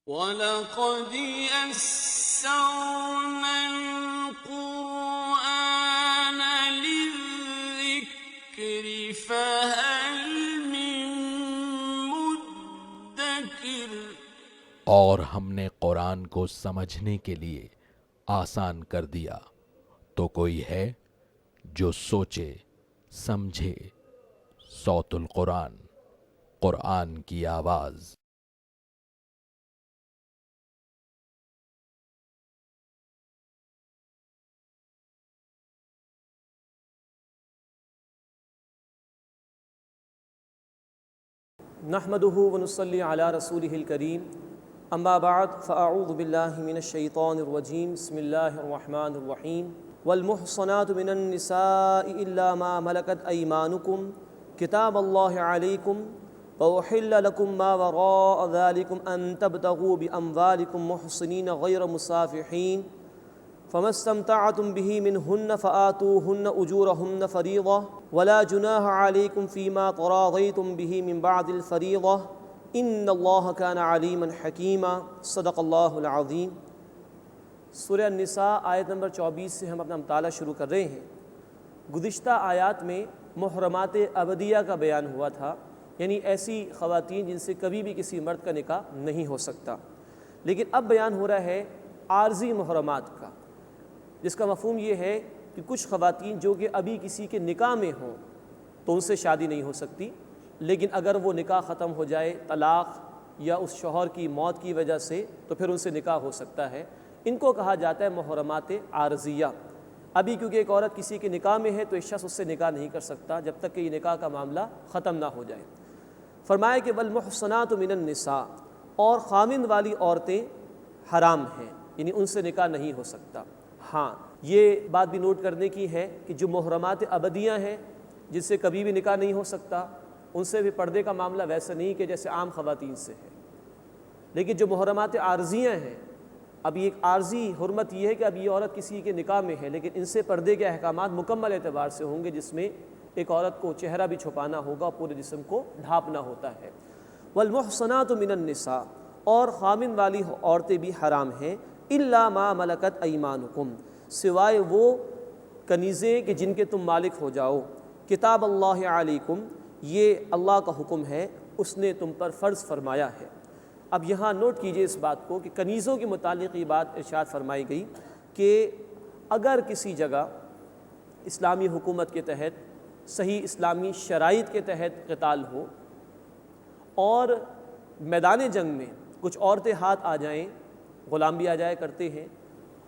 وَلَقَدْ يَسَّرْنَا الْقُرْآنَ لِلذِّكْرِ فَهَلْ مِن مُّدَّكِرٍ۔ اور ہم نے قرآن کو سمجھنے کے لیے آسان کر دیا، تو کوئی ہے جو سوچے سمجھے۔ صوت القرآن، قرآن کی آواز۔ نحمده ونصلي على رسوله الكريم اما بعد فاعوذ بالله من الشيطان الرجيم بسم الله الرحمن الرحيم والمحصنات من النساء الا ما ملكت ايمانكم كتاب الله عليكم وأحل لكم ما وراء ذلكم ان تبتغوا باموالكم محصنين غير مسافحين فما استمتعتم به منهن فآتوهن أجورهن فريضة ولا جناح عليكم فيما تراضيتم به من بعد الفريضة إن الله كان عليما حكيما صدق اللہ العظیم۔ سورہ النساء آیت نمبر 24 سے ہم اپنا مطالعہ شروع کر رہے ہیں۔ گزشتہ آیات میں محرمات ابدیہ کا بیان ہوا تھا، یعنی ایسی خواتین جن سے کبھی بھی کسی مرد کا نکاح نہیں ہو سکتا، لیکن اب بیان ہو رہا ہے عارضی محرمات کا، جس کا مفہوم یہ ہے کہ کچھ خواتین جو کہ ابھی کسی کے نکاح میں ہوں تو ان سے شادی نہیں ہو سکتی، لیکن اگر وہ نکاح ختم ہو جائے طلاق یا اس شوہر کی موت کی وجہ سے تو پھر ان سے نکاح ہو سکتا ہے۔ ان کو کہا جاتا ہے محرمات عارضیہ۔ ابھی کیونکہ ایک عورت کسی کے نکاح میں ہے تو ایک شخص اس سے نکاح نہیں کر سکتا جب تک کہ یہ نکاح کا معاملہ ختم نہ ہو جائے۔ فرمایا کہ والمحصنات من النساء، اور خامند والی عورتیں حرام ہیں، یعنی ان سے نکاح نہیں ہو سکتا۔ ہاں، یہ بات بھی نوٹ کرنے کی ہے کہ جو محرمات ابدیہ ہیں جس سے کبھی بھی نکاح نہیں ہو سکتا، ان سے بھی پردے کا معاملہ ویسا نہیں کہ جیسے عام خواتین سے ہے، لیکن جو محرمات عارضیہ ہیں، اب یہ ایک عارضی حرمت یہ ہے کہ اب یہ عورت کسی کے نکاح میں ہے، لیکن ان سے پردے کے احکامات مکمل اعتبار سے ہوں گے، جس میں ایک عورت کو چہرہ بھی چھپانا ہوگا اور پورے جسم کو ڈھانپنا ہوتا ہے۔ والمحصنات من النساء، اور خامند والی عورتیں بھی حرام ہیں، الا ما ملکت ایمانکم، سوائے وہ کنیزیں کہ جن کے تم مالک ہو جاؤ۔ کتاب اللہ علیکم، یہ اللہ کا حکم ہے، اس نے تم پر فرض فرمایا ہے۔ اب یہاں نوٹ کیجئے اس بات کو کہ کنیزوں کے متعلق یہ بات ارشاد فرمائی گئی کہ اگر کسی جگہ اسلامی حکومت کے تحت صحیح اسلامی شرائط کے تحت قتال ہو اور میدان جنگ میں کچھ عورتیں ہاتھ آ جائیں، غلام بھی آ جایا کرتے ہیں،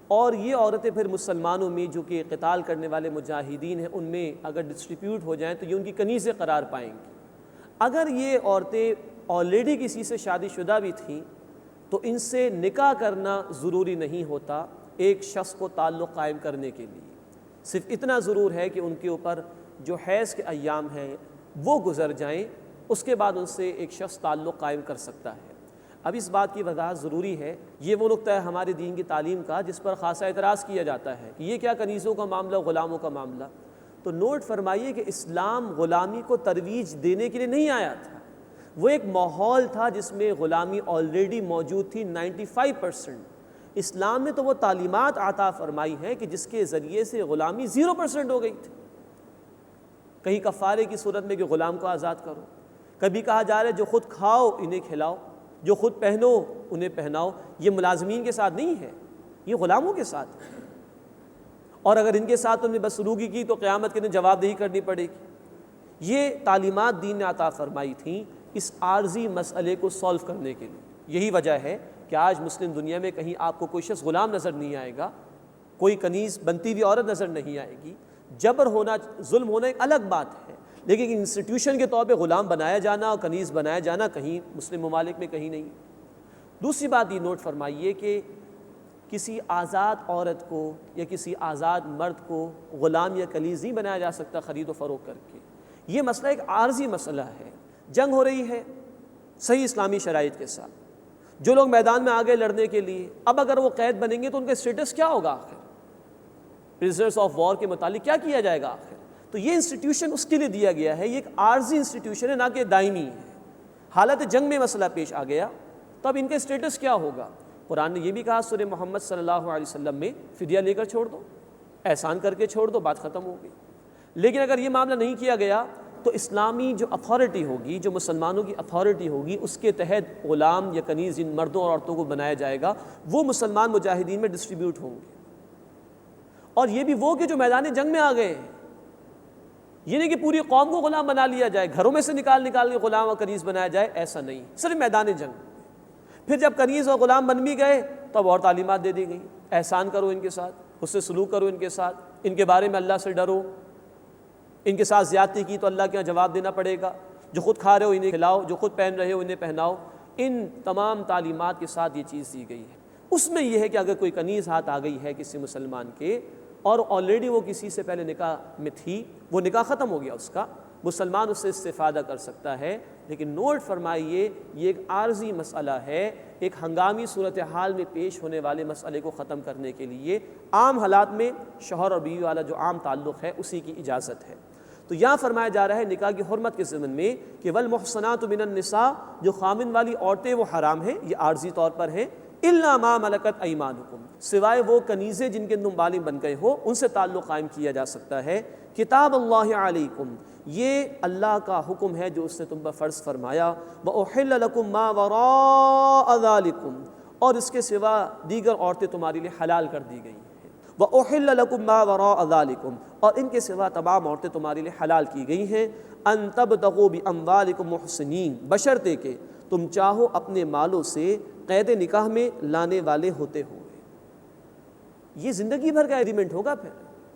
اور یہ عورتیں پھر مسلمانوں میں جو کہ قتال کرنے والے مجاہدین ہیں ان میں اگر ڈسٹریبیوٹ ہو جائیں تو یہ ان کی کنیزیں قرار پائیں گی۔ اگر یہ عورتیں آلریڈی کسی سے شادی شدہ بھی تھیں تو ان سے نکاح کرنا ضروری نہیں ہوتا ایک شخص کو تعلق قائم کرنے کے لیے، صرف اتنا ضرور ہے کہ ان کے اوپر جو حیض کے ایام ہیں وہ گزر جائیں، اس کے بعد ان سے ایک شخص تعلق قائم کر سکتا ہے۔ اب اس بات کی وضاحت ضروری ہے، یہ وہ نقطہ ہے ہمارے دین کی تعلیم کا جس پر خاصا اعتراض کیا جاتا ہے کہ یہ کیا کنیزوں کا معاملہ، غلاموں کا معاملہ۔ تو نوٹ فرمائیے کہ اسلام غلامی کو ترویج دینے کے لیے نہیں آیا تھا، وہ ایک ماحول تھا جس میں غلامی آلریڈی موجود تھی 95%۔ اسلام نے تو وہ تعلیمات عطا فرمائی ہیں کہ جس کے ذریعے سے غلامی 0% ہو گئی تھی۔ کہیں کفارے کی صورت میں کہ غلام کو آزاد کرو، کبھی کہا جا رہا ہے جو خود کھاؤ انہیں کھلاؤ، جو خود پہنو انہیں پہناؤ۔ یہ ملازمین کے ساتھ نہیں ہے، یہ غلاموں کے ساتھ ہے، اور اگر ان کے ساتھ تم نے بدسلوکی کی تو قیامت کے دن جواب دہی کرنی پڑے گی۔ یہ تعلیمات دین نے عطا فرمائی تھیں اس عارضی مسئلے کو سولو کرنے کے لیے۔ یہی وجہ ہے کہ آج مسلم دنیا میں کہیں آپ کو کوئی شخص غلام نظر نہیں آئے گا، کوئی کنیز بنتی ہوئی عورت نظر نہیں آئے گی۔ جبر ہونا، ظلم ہونا ایک الگ بات ہے، لیکن انسٹیٹیوشن کے طور پہ غلام بنایا جانا اور کنیز بنایا جانا کہیں مسلم ممالک میں کہیں نہیں۔ دوسری بات یہ نوٹ فرمائیے کہ کسی آزاد عورت کو یا کسی آزاد مرد کو غلام یا کنیز نہیں بنایا جا سکتا خرید و فروخت کر کے۔ یہ مسئلہ ایک عارضی مسئلہ ہے، جنگ ہو رہی ہے صحیح اسلامی شرائط کے ساتھ، جو لوگ میدان میں آگے لڑنے کے لیے، اب اگر وہ قید بنیں گے تو ان کا اسٹیٹس کیا ہوگا آخر؟ پرزنرز آف وار کے متعلق کیا کیا جائے گا آخر؟ تو یہ انسٹیٹیوشن اس کے لیے دیا گیا ہے، یہ ایک عارضی انسٹیٹیوشن ہے، نہ کہ دائمی ہے۔ حالت جنگ میں مسئلہ پیش آ گیا تو اب ان کا اسٹیٹس کیا ہوگا؟ قرآن نے یہ بھی کہا سورہ محمد صلی اللہ علیہ وسلم میں فدیہ لے کر چھوڑ دو، احسان کر کے چھوڑ دو، بات ختم ہو گئی۔ لیکن اگر یہ معاملہ نہیں کیا گیا تو اسلامی جو اتھارٹی ہوگی، جو مسلمانوں کی اتھارٹی ہوگی، اس کے تحت غلام یا کنیز جن مردوں اور عورتوں کو بنایا جائے گا وہ مسلمان مجاہدین میں ڈسٹریبیوٹ ہوں گے، اور یہ بھی وہ کہ جو میدان جنگ میں آ گئے ہیں۔ یہ نہیں کہ پوری قوم کو غلام بنا لیا جائے، گھروں میں سے نکال کے غلام اور کنیز بنایا جائے، ایسا نہیں، صرف میدان جنگ۔ پھر جب کنیز اور غلام بن بھی گئے تب اور تعلیمات دے دی گئی، احسان کرو ان کے ساتھ، اس سے سلوک کرو ان کے ساتھ، ان کے بارے میں اللہ سے ڈرو، ان کے ساتھ زیادتی کی تو اللہ کے یہاں جواب دینا پڑے گا، جو خود کھا رہے ہو انہیں کھلاؤ، جو خود پہن رہے ہو انہیں پہناؤ۔ ان تمام تعلیمات کے ساتھ یہ چیز دی گئی ہے۔ اس میں یہ ہے کہ اگر کوئی کنیز ہاتھ آ گئی ہے کسی مسلمان کے اور آلریڈی وہ کسی سے پہلے نکاح میں تھی، وہ نکاح ختم ہو گیا اس کا، مسلمان اس سے استفادہ کر سکتا ہے، لیکن نوٹ فرمائیے یہ ایک عارضی مسئلہ ہے، ایک ہنگامی صورتحال میں پیش ہونے والے مسئلے کو ختم کرنے کے لیے عام حالات میں شوہر اور بیوی والا جو عام تعلق ہے اسی کی اجازت ہے۔ تو یہاں فرمایا جا رہا ہے نکاح کی حرمت کے ضمن میں کہ والمحصنات من النساء، جو خامن والی عورتیں وہ حرام ہیں، یہ عارضی طور پر ہیں، الا ما ملکت ایمانکم، سوائے وہ کنیزیں جن کے تم بالغ بن گئے ہو، ان سے تعلق قائم کیا جا سکتا ہے۔ کتاب اللہ علیکم، یہ اللہ کا حکم ہے جو اس نے تم پر فرض فرمایا۔ وَأُحِلَّ لَكُم مَّا وَرَاءَ ذَلِكُم، اور اس کے سوا دیگر عورتیں تمہارے لیے حلال کر دی گئی ہیں۔ وَأُحِلَّ لَكُم مَّا وَرَاءَ ذَلِكُم، اور ان کے سوا تمام عورتیں تمہارے لیے حلال کی گئی ہیں۔ أَن تَبْتَغُوا بِأَمْوَالِكُم مُحْسِنِينَ، بشرطے کہ تم چاہو اپنے مالوں سے قید نکاح میں لانے والے ہوتے ہوئے۔ یہ زندگی بھر کا ایگریمنٹ ہوگا، پھر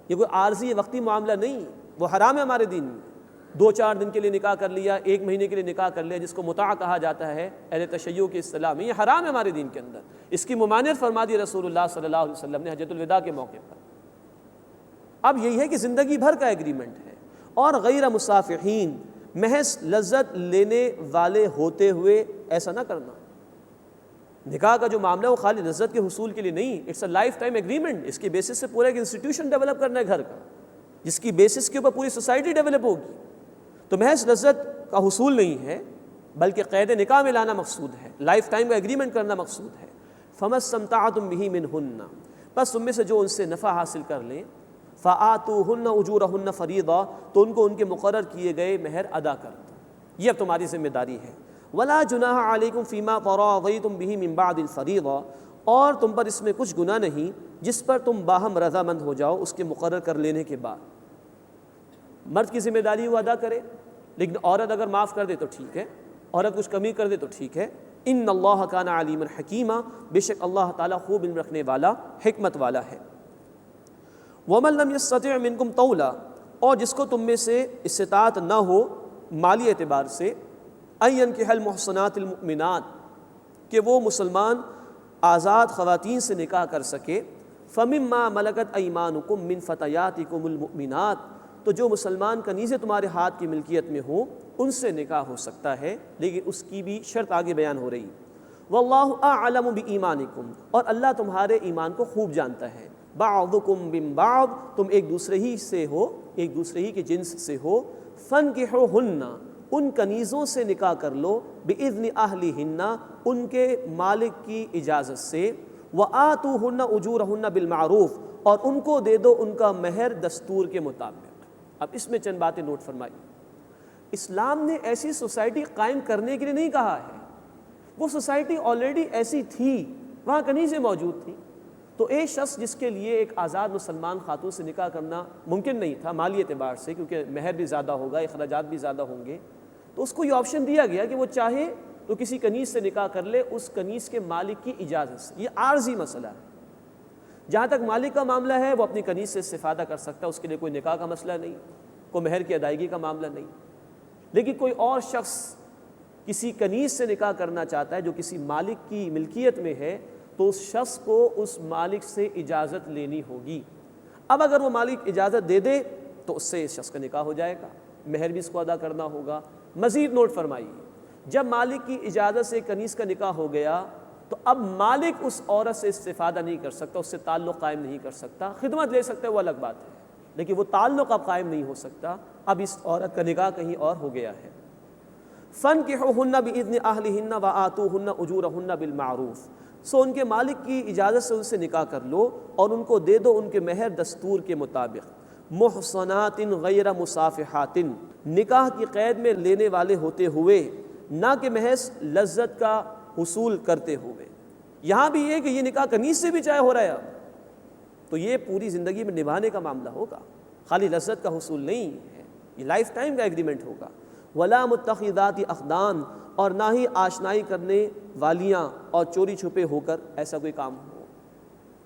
یہ کوئی عارضی وقتی معاملہ نہیں، وہ حرام ہے ہمارے دین میں۔ 2-4 دن کے لیے نکاح کر لیا، 1 مہینے کے لیے نکاح کر لیا، جس کو متاع کہا جاتا ہے اہل تشیع کی اصطلاح میں، یہ حرام ہے ہمارے دین کے اندر۔ اس کی ممانعت فرما دی رسول اللہ صلی اللہ علیہ وسلم نے حجۃ الوداع کے موقع پر۔ اب یہی ہے کہ زندگی بھر کا ایگریمنٹ ہے۔ اور غیر مصافحین، محض لذت لینے والے ہوتے ہوئے ایسا نہ کرنا۔ نکاح کا جو معاملہ ہے وہ خالی لذت کے حصول کے لیے نہیں، it's a life time agreement. اس کے بیسس سے پورا ایک انسٹیٹیوشن ڈیولپ کرنا ہے گھر کا، جس کی بیسس کے اوپر پوری سوسائٹی ڈیولپ ہوگی۔ تو محض لذت کا حصول نہیں ہے بلکہ قید نکاح میں لانا مقصود ہے، لائف ٹائم کا ایگریمنٹ کرنا مقصود ہے۔ فَمَا اسْتَمْتَعْتُم بِهِ مِنْهُنَّ، بس تم میں سے جو ان سے نفع حاصل کر لیں، فَآتُوهُنَّ أُجُورَهُنَّ فَرِيضَةً، تو ان کو ان کے مقرر کیے گئے مہر ادا کر دو، یہ اب تمہاری ذمہ داری ہے۔ وَلَا جُنَاحَ عَلَيْكُمْ فِي مَا تَرَاضَيْتُم بِهِ مِن بَعْدِ الْفَرِيضَةِ، اور تم پر اس میں کچھ گناہ نہیں جس پر تم باہم رضامند ہو جاؤ اس کے مقرر کر لینے کے بعد۔ مرد کی ذمہ داری وہ ادا کرے، لیکن عورت اگر معاف کر دے تو ٹھیک ہے، عورت کچھ کمی کر دے تو ٹھیک ہے۔ ان اللہ کان علیما حکیما، بے شک اللہ تعالیٰ خوب علم رکھنے والا، حکمت والا ہے۔ ومن لم یستطع منکم طولا، اور جس کو تم میں سے استطاعت نہ ہو مالی اعتبار سے، ان ینکح المحصنات المؤمنات، کہ وہ مسلمان آزاد خواتین سے نکاح کر سکے، فمما ملکت ایمانکم من فتیاتکم المؤمنات، تو جو مسلمان کنیزیں تمہارے ہاتھ کی ملکیت میں ہوں ان سے نکاح ہو سکتا ہے، لیکن اس کی بھی شرط آگے بیان ہو رہی۔ واللہ اعلم بایمانکم، اور اللہ تمہارے ایمان کو خوب جانتا ہے۔ بعضکم من بعض، تم ایک دوسرے ہی سے ہو، ایک دوسرے ہی کے جنس سے ہو۔ فانکحوہن، ان کنیزوں سے نکاح کر لو، باذن اہلہن، ان کے مالک کی اجازت سے۔ وآتوہن اجورہن بالمعروف، اور ان کو دے دو ان کا مہر دستور کے مطابق۔ اب اس میں چند باتیں نوٹ فرمائی۔ اسلام نے ایسی سوسائٹی قائم کرنے کے لیے نہیں کہا ہے، وہ سوسائٹی آلریڈی ایسی تھی، وہاں کنیزیں موجود تھیں۔ تو ایک شخص جس کے لیے ایک آزاد مسلمان خاتون سے نکاح کرنا ممکن نہیں تھا مالی اعتبار سے، کیونکہ مہر بھی زیادہ ہوگا، اخراجات بھی زیادہ ہوں گے، تو اس کو یہ آپشن دیا گیا کہ وہ چاہے تو کسی کنیز سے نکاح کر لے اس کنیز کے مالک کی اجازت سے۔ یہ عارضی مسئلہ ہے، جہاں تک مالک کا معاملہ ہے وہ اپنی کنیز سے استفادہ کر سکتا ہے، اس کے لیے کوئی نکاح کا مسئلہ نہیں، کوئی مہر کی ادائیگی کا معاملہ نہیں۔ لیکن کوئی اور شخص کسی کنیز سے نکاح کرنا چاہتا ہے جو کسی مالک کی ملکیت میں ہے، تو اس شخص کو اس مالک سے اجازت لینی ہوگی۔ اب اگر وہ مالک اجازت دے دے تو اس سے اس شخص کا نکاح ہو جائے گا، مہر بھی اس کو ادا کرنا ہوگا۔ مزید نوٹ فرمائیے، جب مالک کی اجازت سے کنیز کا نکاح ہو گیا تو اب مالک اس عورت سے استفادہ نہیں کر سکتا، اس سے تعلق قائم نہیں کر سکتا، خدمت لے سکتا ہے وہ الگ بات ہے، لیکن وہ تعلق اب قائم نہیں ہو سکتا، اب اس عورت کا نکاح کہیں اور ہو گیا ہے۔ فَانْكِحُوهُنَّ بِإِذْنِ أَهْلِهِنَّ وَآتُوهُنَّ أُجُورَهُنَّ بِالْمَعْرُوفِ، سو ان کے مالک کی اجازت سے ان سے نکاح کر لو اور ان کو دے دو ان کے مہر دستور کے مطابق۔ محصنات غیر مصافحات، نکاح کی قید میں لینے والے ہوتے ہوئے، نہ کہ محض لذت کا حصول کرتے ہوئے۔ یہاں بھی یہ کہ یہ نکاح کنیز سے بھی چاہے ہو رہا ہے تو یہ پوری زندگی میں نبھانے کا معاملہ ہوگا، خالی لذت کا حصول نہیں ہے، یہ لائف ٹائم کا ایگریمنٹ ہوگا۔ ولا متخذات اخدان، اور نہ ہی آشنائی کرنے والیاں اور چوری چھپے ہو کر ایسا کوئی کام ہو،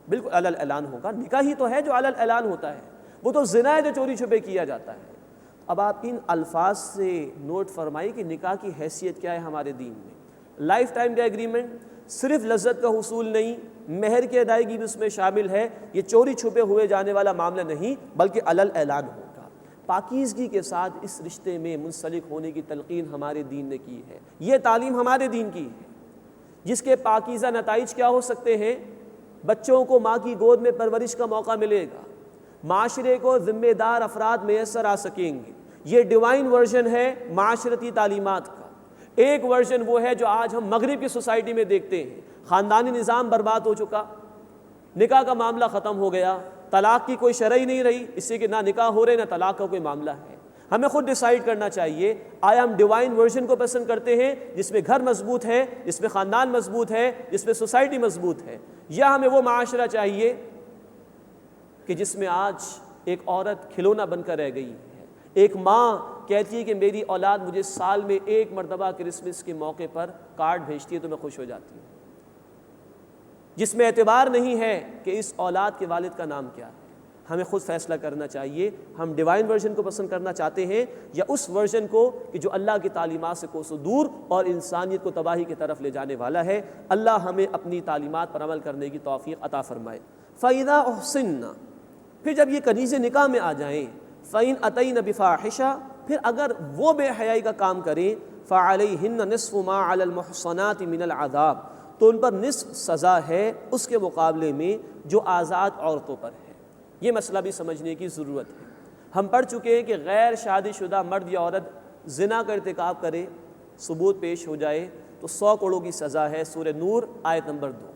بالکل علی الاعلان ہوگا۔ نکاح ہی تو ہے جو علی الاعلان ہوتا ہے، وہ تو زنا ہے جو چوری چھپے کیا جاتا ہے۔ اب آپ ان الفاظ سے نوٹ فرمائیے کہ نکاح کی حیثیت کیا ہے ہمارے دین میں۔ لائف ٹائم کا ایگریمنٹ، صرف لذت کا حصول نہیں، مہر کی ادائیگی بھی اس میں شامل ہے، یہ چوری چھپے ہوئے جانے والا معاملہ نہیں بلکہ علی الاعلان ہوگا۔ پاکیزگی کے ساتھ اس رشتے میں منسلک ہونے کی تلقین ہمارے دین نے کی ہے، یہ تعلیم ہمارے دین کی ہے، جس کے پاکیزہ نتائج کیا ہو سکتے ہیں؟ بچوں کو ماں کی گود میں پرورش کا موقع ملے گا، معاشرے کو ذمہ دار افراد میسر آ سکیں گے۔ یہ ڈیوائن ورژن ہے معاشرتی تعلیمات کا۔ ایک ورژن وہ ہے جو آج ہم مغرب کی سوسائٹی میں دیکھتے ہیں، خاندانی نظام برباد ہو چکا، نکاح کا معاملہ ختم ہو گیا، طلاق کی کوئی شرع ہی نہیں رہی، اس سے کہ نہ نکاح ہو رہے نہ طلاق کا کوئی معاملہ ہے۔ ہمیں خود ڈیسائیڈ کرنا چاہیے، آیا ہم ڈیوائن ورژن کو پسند کرتے ہیں جس میں گھر مضبوط ہے، جس میں خاندان مضبوط ہے، جس میں سوسائٹی مضبوط ہے، یا ہمیں وہ معاشرہ چاہیے کہ جس میں آج ایک عورت کھلونا بن کر رہ گئی ہے، ایک ماں کہتی ہے کہ میری اولاد مجھے سال میں ایک مرتبہ کرسمس کے موقع پر کارڈ بھیجتی ہے تو میں خوش ہو جاتی ہوں، جس میں اعتبار نہیں ہے کہ اس اولاد کے والد کا نام کیا ہے۔ ہمیں خود فیصلہ کرنا چاہیے، ہم ڈیوائن ورژن کو پسند کرنا چاہتے ہیں یا اس ورژن کو کہ جو اللہ کی تعلیمات سے کوسوں دور اور انسانیت کو تباہی کی طرف لے جانے والا ہے۔ اللہ ہمیں اپنی تعلیمات پر عمل کرنے کی توفیق عطا فرمائے۔ فَإِذَا أُحْصِنَّ، پھر جب یہ کنیزیں نکاح میں آ جائیں، فَإِنْ أَتَيْنَ بِفَاحِشَةٍ، پھر اگر وہ بے حیائی کا کام کریں، فَعَلَيْهِنَّ نِصْفُ مَا عَلَى الْمُحْصَنَاتِ مِنَ الْعَذَابِ، تو ان پر نصف سزا ہے اس کے مقابلے میں جو آزاد عورتوں پر ہے۔ یہ مسئلہ بھی سمجھنے کی ضرورت ہے۔ ہم پڑھ چکے ہیں کہ غیر شادی شدہ مرد یا عورت زنا کا ارتکاب کرے، ثبوت پیش ہو جائے تو 100 کوڑوں کی سزا ہے، سورہ نور آیت نمبر 2۔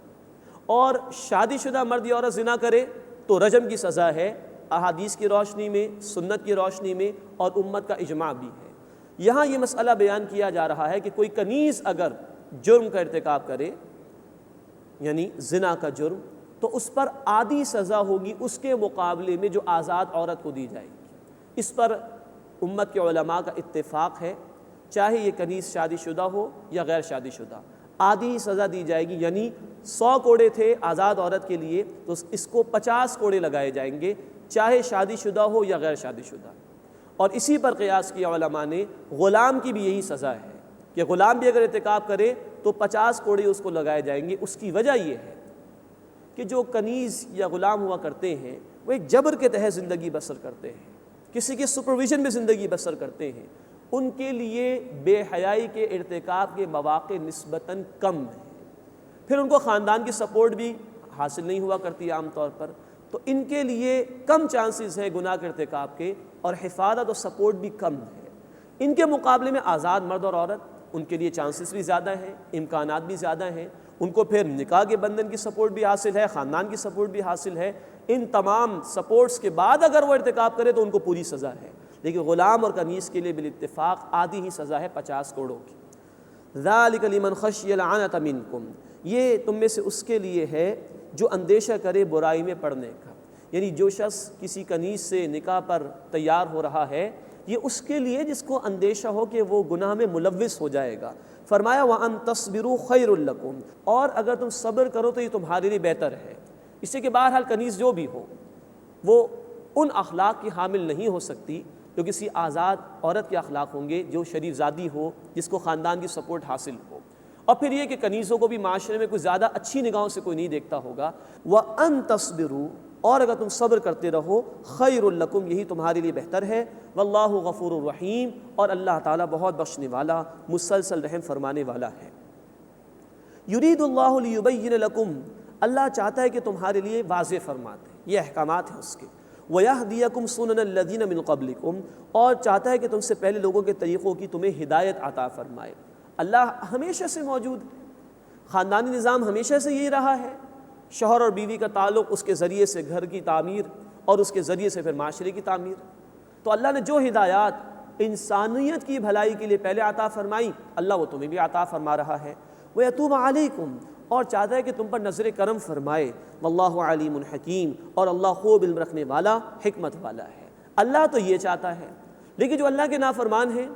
اور شادی شدہ مرد یا عورت زنا کرے تو رجم کی سزا ہے، احادیث کی روشنی میں، سنت کی روشنی میں، اور امت کا اجماع بھی ہے۔ یہاں یہ مسئلہ بیان کیا جا رہا ہے کہ کوئی کنیز اگر جرم کا ارتکاب کرے، یعنی زنا کا جرم، تو اس پر آدھی سزا ہوگی اس کے مقابلے میں جو آزاد عورت کو دی جائے گی۔ اس پر امت کے علماء کا اتفاق ہے، چاہے یہ کنیز شادی شدہ ہو یا غیر شادی شدہ، آدھی سزا دی جائے گی، یعنی 100 کوڑے تھے آزاد عورت کے لیے تو اس کو 50 کوڑے لگائے جائیں گے، چاہے شادی شدہ ہو یا غیر شادی شدہ۔ اور اسی پر قیاس کیا علماء نے، غلام کی بھی یہی سزا ہے کہ غلام بھی اگر ارتکاب کرے تو 50 کوڑے اس کو لگائے جائیں گے۔ اس کی وجہ یہ ہے کہ جو کنیز یا غلام ہوا کرتے ہیں وہ ایک جبر کے تحت زندگی بسر کرتے ہیں، کسی کے سپرویژن میں زندگی بسر کرتے ہیں، ان کے لیے بے حیائی کے ارتکاب کے مواقع نسبتاً کم ہیں، پھر ان کو خاندان کی سپورٹ بھی حاصل نہیں ہوا کرتی عام طور پر، تو ان کے لیے کم چانسز ہیں گناہ کے ارتکاب کے، اور حفاظت اور سپورٹ بھی کم ہے۔ ان کے مقابلے میں آزاد مرد اور عورت، ان کے لیے چانسز بھی زیادہ ہیں، امکانات بھی زیادہ ہیں، ان کو پھر نکاح کے بندھن کی سپورٹ بھی حاصل ہے، خاندان کی سپورٹ بھی حاصل ہے۔ ان تمام سپورٹس کے بعد اگر وہ ارتکاب کرے تو ان کو پوری سزا ہے، لیکن غلام اور کنیز کے لیے بالاتفاق آدھی ہی سزا ہے 50 کوڑوں کی۔ ذَلِكَ لِمَنْ خَشِيَ الْعَنَتَ مِنْكُمْ، یہ تم میں سے اس کے لیے ہے جو اندیشہ کرے برائی میں پڑنے کا، یعنی جو شخص کسی کنیز سے نکاح پر تیار ہو رہا ہے، یہ اس کے لیے جس کو اندیشہ ہو کہ وہ گناہ میں ملوث ہو جائے گا۔ فرمایا وَأَن تَصْبِرُوا خَيْرٌ لَكُمْ، اور اگر تم صبر کرو تو یہ تمہارے لیے بہتر ہے۔ اس سے کہ بہرحال کنیز جو بھی ہو وہ ان اخلاق کی حامل نہیں ہو سکتی جو کسی آزاد عورت کے اخلاق ہوں گے، جو شریف زادی ہو، جس کو خاندان کی سپورٹ حاصل ہو۔ اور پھر یہ کہ کنیزوں کو بھی معاشرے میں کوئی زیادہ اچھی نگاہوں سے کوئی نہیں دیکھتا ہوگا۔ وَأَن تَصْبِرُوا، اور اگر تم صبر کرتے رہو، خیر لکم، یہی تمہارے لیے بہتر ہے۔ واللہ غفور الرحیم، اور اللہ تعالیٰ بہت بخشنے والا، مسلسل رحم فرمانے والا ہے۔ یرید اللہ لیبین لکم، اللہ چاہتا ہے کہ تمہارے لیے واضح فرما دے، یہ احکامات ہیں اس کے۔ وَيَهْدِيَكُمْ سُنَنَ الَّذِينَ مِن قَبْلِكُمْ، اور چاہتا ہے کہ تم سے پہلے لوگوں کے طریقوں کی تمہیں ہدایت عطا فرمائے۔ اللہ ہمیشہ سے موجود ہے، خاندانی نظام ہمیشہ سے یہی رہا ہے، شوہر اور بیوی کا تعلق، اس کے ذریعے سے گھر کی تعمیر اور اس کے ذریعے سے پھر معاشرے کی تعمیر۔ تو اللہ نے جو ہدایات انسانیت کی بھلائی کے لیے پہلے عطا فرمائی، اللہ وہ تمہیں بھی عطا فرما رہا ہے۔ وَيَتُوبَ عَلَيْكُمْ، اور چاہتا ہے کہ تم پر نظر کرم فرمائے۔ وَاللَّهُ عَلِيمٌ حَكِيمٌ، اور اللہ خوب علم رکھنے والا، حکمت والا ہے۔ اللہ تو یہ چاہتا ہے، لیکن جو اللہ کے نافرمان ہیں،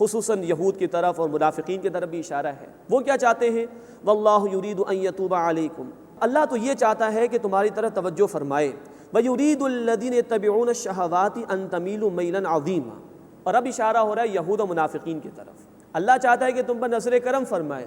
خصوصاً یہود کی طرف اور منافقین کی طرف بھی اشارہ ہے، وہ کیا چاہتے ہیں؟ وَاللَّهُ يُرِيدُ أَن يَتُوبَ عَلَيْكُمْ، اللہ تو یہ چاہتا ہے کہ تمہاری طرف توجہ فرمائے۔ وَيُرِيدُ الَّذِينَ يَتَّبِعُونَ الشَّهَوَاتِ أَن تَمِيلُوا مَيْلًا عَظِيمًا، اور اب اشارہ ہو رہا ہے یہود و منافقین کی طرف۔ اللہ چاہتا ہے کہ تم پر نظر کرم فرمائے،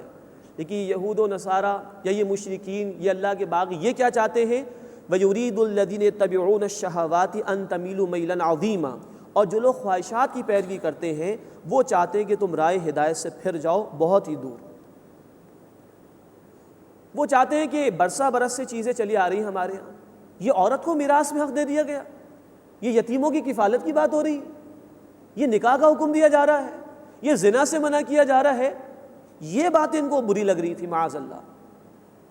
لیکن یہود و نصارہ یا یہ مشرکین، یہ اللہ کے باغی، یہ کیا چاہتے ہیں؟ وَيُرِيدُ الَّذِينَ يَتَّبِعُونَ الشَّهَوَاتِ أَن تَمِيلُوا مَيْلًا عَظِيمًا، اور جو لوگ خواہشات کی پیروی کرتے ہیں وہ چاہتے ہیں کہ تم رائے ہدایت سے پھر جاؤ بہت ہی دور۔ وہ چاہتے ہیں کہ برسہ برس سے چیزیں چلی آ رہی ہیں ہمارے ہاں، یہ عورت کو میراث میں حق دے دیا گیا، یہ یتیموں کی کفالت کی بات ہو رہی ہے، یہ نکاح کا حکم دیا جا رہا ہے، یہ زنا سے منع کیا جا رہا ہے۔ یہ بات ان کو بری لگ رہی تھی، معاذ اللہ،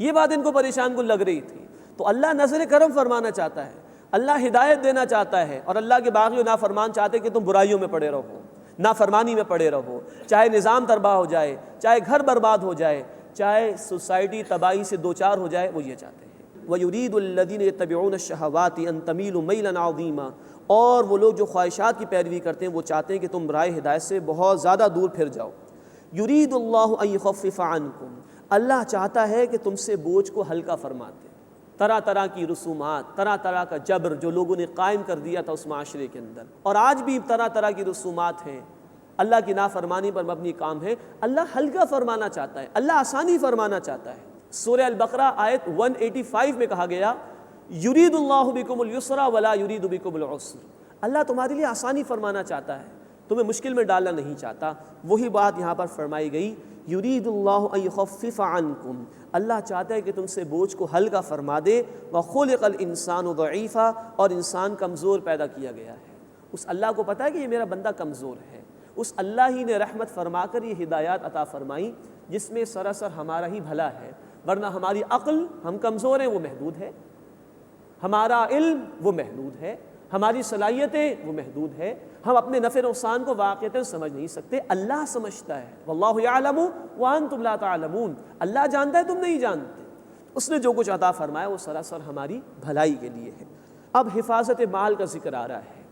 یہ بات ان کو پریشان کن لگ رہی تھی۔ تو اللہ نظر کرم فرمانا چاہتا ہے، اللہ ہدایت دینا چاہتا ہے، اور اللہ کے باغی و نافرمان چاہتے ہیں کہ تم برائیوں میں پڑے رہو، نافرمانی میں پڑے رہو، چاہے نظام تباہ ہو جائے، چاہے گھر برباد ہو جائے، چاہے سوسائٹی تباہی سے دوچار ہو جائے، وہ یہ چاہتے ہیں۔ وَيُرِيدُ الَّذِينَ يَتَّبِعُونَ الشَّهَوَاتِ أَن تَمِيلُوا مَيْلًا عَظِيمًا، اور وہ لوگ جو خواہشات کی پیروی کرتے ہیں وہ چاہتے ہیں کہ تم رائے ہدایت سے بہت زیادہ دور پھر جاؤ۔ یرید اللہ ان یخفف عنکم، اللہ چاہتا ہے کہ تم سے بوجھ کو ہلکا فرما دے۔ طرح طرح کی رسومات، طرح طرح کا جبر جو لوگوں نے قائم کر دیا تھا اس معاشرے کے اندر، اور آج بھی طرح طرح کی رسومات ہیں، اللہ کی نافرمانی پر مبنی کام ہے، اللہ ہلکا فرمانا چاہتا ہے، اللہ آسانی فرمانا چاہتا ہے۔ سورہ البقرہ آیت 185 میں کہا گیا یرید اللہ بکم الیسر ولا یرید بکم العسر، اللہ تمہارے لیے آسانی فرمانا چاہتا ہے، تمہیں مشکل میں ڈالنا نہیں چاہتا۔ وہی بات یہاں پر فرمائی گئی یرید اللہ ان یخفف عنکم، اللہ چاہتا ہے کہ تم سے بوجھ کو ہلکا فرما دے۔ وخلق الانسان ضعیفا، اور انسان کمزور پیدا کیا گیا ہے۔ اس اللہ کو پتہ ہے کہ یہ میرا بندہ کمزور ہے، اس اللہ ہی نے رحمت فرما کر یہ ہدایات عطا فرمائی جس میں سراسر ہمارا ہی بھلا ہے، ورنہ ہماری عقل، ہم کمزور ہیں، وہ محدود ہے، ہمارا علم وہ محدود ہے، ہماری صلاحیتیں وہ محدود ہے، ہم اپنے نفع نقصان کو واقعتاً سمجھ نہیں سکتے، اللہ سمجھتا ہے۔ واللہ یعلم وانتم لا تعلمون، اللہ جانتا ہے تم نہیں جانتے، اس نے جو کچھ عطا فرمایا وہ سراسر ہماری بھلائی کے لیے ہے۔ اب حفاظت مال کا ذکر آ رہا ہے،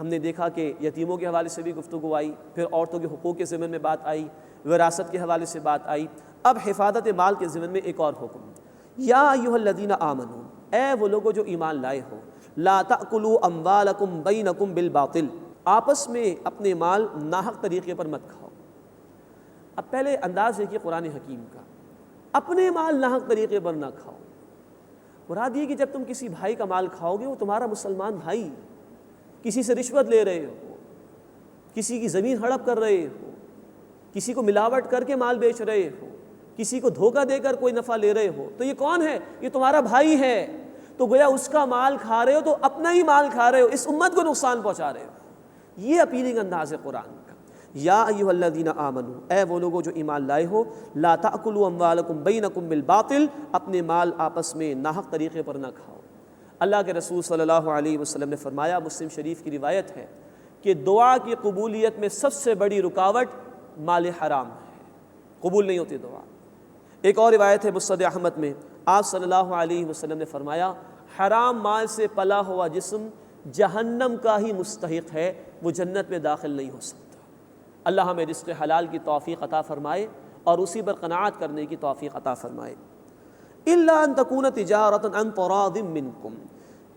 ہم نے دیکھا کہ یتیموں کے حوالے سے بھی گفتگو آئی، پھر عورتوں کے حقوق کے ضمن میں بات آئی، وراثت کے حوالے سے بات آئی، اب حفاظت مال کے ضمن میں ایک اور حکم، یا ایھا الذین آمنوا، اے وہ لوگوں جو ایمان لائے ہو، لا تأکلوا اموالکم بینکم بالباطل، آپس میں اپنے مال ناحق طریقے پر مت کھاؤ۔ اب پہلے انداز دیکھیے قرآن حکیم کا، اپنے مال ناحق طریقے پر نہ کھاؤ، مراد یہ کہ جب تم کسی بھائی کا مال کھاؤ گے وہ تمہارا مسلمان بھائی، کسی سے رشوت لے رہے ہو، کسی کی زمین ہڑپ کر رہے ہو، کسی کو ملاوٹ کر کے مال بیچ رہے ہو، کسی کو دھوکہ دے کر کوئی نفع لے رہے ہو، تو یہ کون ہے؟ یہ تمہارا بھائی ہے، تو گویا اس کا مال کھا رہے ہو تو اپنا ہی مال کھا رہے ہو، اس امت کو نقصان پہنچا رہے ہو۔ یہ اپیلنگ انداز ہے قرآن کا، یا ایھا الذین آمنوا، اے وہ لوگوں جو ایمان لائے ہو، لا تأکلوا اموالکم بینکم بالباطل، اپنے مال آپس میں ناحق طریقے پر نہ کھاؤ۔ اللہ کے رسول صلی اللہ علیہ وسلم نے فرمایا، مسلم شریف کی روایت ہے، کہ دعا کی قبولیت میں سب سے بڑی رکاوٹ مال حرام ہے، قبول نہیں ہوتی دعا۔ ایک اور روایت ہے مسند احمد میں، آپ صلی اللہ علیہ وسلم نے فرمایا، حرام مال سے پلا ہوا جسم جہنم کا ہی مستحق ہے، وہ جنت میں داخل نہیں ہو سکتا۔ اللہ ہمیں رزق حلال کی توفیق عطا فرمائے اور اسی پر قناعت کرنے کی توفیق عطا فرمائے۔ الا ان تکون تجارۃ عن تراض منکم،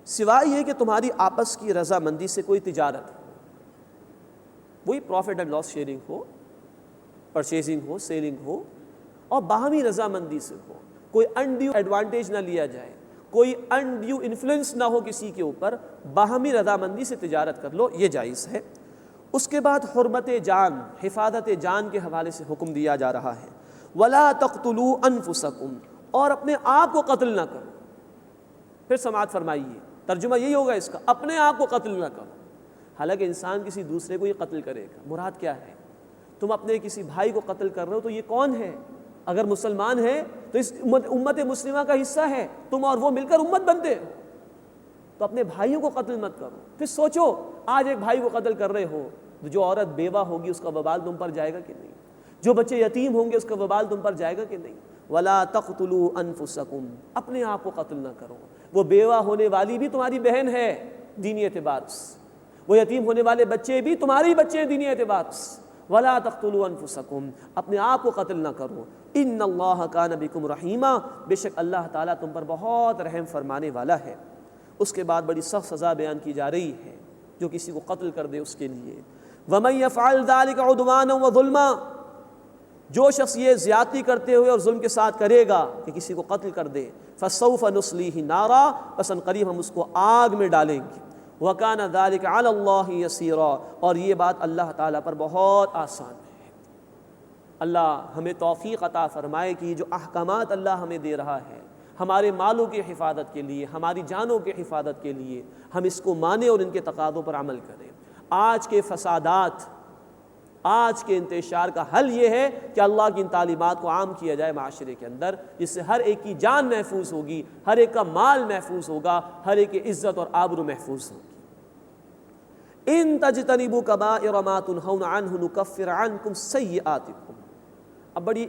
سوائے یہ کہ تمہاری آپس کی رضامندی سے کوئی تجارت ہو، وہی پروفٹ اینڈ لاس شیئرنگ ہو، پرچیزنگ ہو، سیلنگ ہو، اور باہمی رضامندی سے ہو، کوئی انڈیو ایڈوانٹیج نہ لیا جائے، کوئی انڈیو انفلوئنس نہ ہو کسی کے اوپر، باہمی رضامندی سے تجارت کر لو، یہ جائز ہے۔ اس کے بعد حرمت جان، حفاظت جان کے حوالے سے حکم دیا جا رہا ہے، ولا تقتلوا انفسکم، اور اپنے آپ کو قتل نہ کرو۔ پھر سماعت فرمائیے، ترجمہ یہی ہوگا اس کا، اپنے آپ کو قتل نہ کرو۔ حالانکہ انسان کسی دوسرے کو ہی قتل کرے گا، مراد کیا ہے؟ تم اپنے کسی بھائی کو قتل کر رہے ہو تو یہ کون ہے؟ اگر مسلمان ہے تو اس امت مسلمہ کا حصہ ہے، تم اور وہ مل کر امت بنتے ہو، تو اپنے بھائیوں کو قتل مت کرو۔ پھر سوچو، آج ایک بھائی کو قتل کر رہے ہو تو جو عورت بیوہ ہوگی اس کا وبال تم پر جائے گا کہ نہیں؟ جو بچے یتیم ہوں گے اس کا وبال تم پر جائے گا کہ نہیں؟ وَلَا تَقْتُلُوا أَنفُسَكُمْ، اپنے آپ کو قتل نہ کرو۔ وہ بیوہ ہونے والی بھی تمہاری بہن ہے دینی اعتبار سے، وہ یتیم ہونے والے بچے بھی تمہاری بچے ہیں دینی اعتبار سے۔ وَلَا تَقْتُلُوا أَنفُسَكُمْ، اپنے آپ کو قتل نہ کرو۔ إِنَّ اللَّهَ كَانَ بِكُمْ رَحِيمًا، بے شک اللہ تعالیٰ تم پر بہت رحم فرمانے والا ہے۔ اس کے بعد بڑی سخت سزا بیان کی جا رہی ہے جو کسی کو قتل کر دے اس کے لیے۔ وَمَن يَفْعَلْ ذَلِكَ عُدْوَانًا وَظُلْمًا، جو شخص یہ زیادتی کرتے ہوئے اور ظلم کے ساتھ کرے گا کہ کسی کو قتل کر دے، فَسَوْفَ نُصْلِيهِ نَارًا، پس ان قریب ہم اس کو آگ میں ڈالیں گے۔ وَكَانَ ذَلِكَ عَلَى اللَّهِ يَسِيرًا، اور یہ بات اللہ تعالیٰ پر بہت آسان ہے۔ اللہ ہمیں توفیق عطا فرمائے کہ جو احکامات اللہ ہمیں دے رہا ہے ہمارے مالوں کی حفاظت کے لیے، ہماری جانوں کی حفاظت کے لیے، ہم اس کو مانیں اور ان کے تقاضوں پر عمل کریں۔ آج کے فسادات، آج کے انتشار کا حل یہ ہے کہ اللہ کی ان تعلیمات کو عام کیا جائے معاشرے کے اندر، جس سے ہر ایک کی جان محفوظ ہوگی، ہر ایک کا مال محفوظ ہوگا، ہر ایک کی عزت اور آبرو محفوظ ہوگی۔ ان تجتنبوا کبائر ما تنہون عنہ نکفر عنکم سیئاتکم، اب بڑی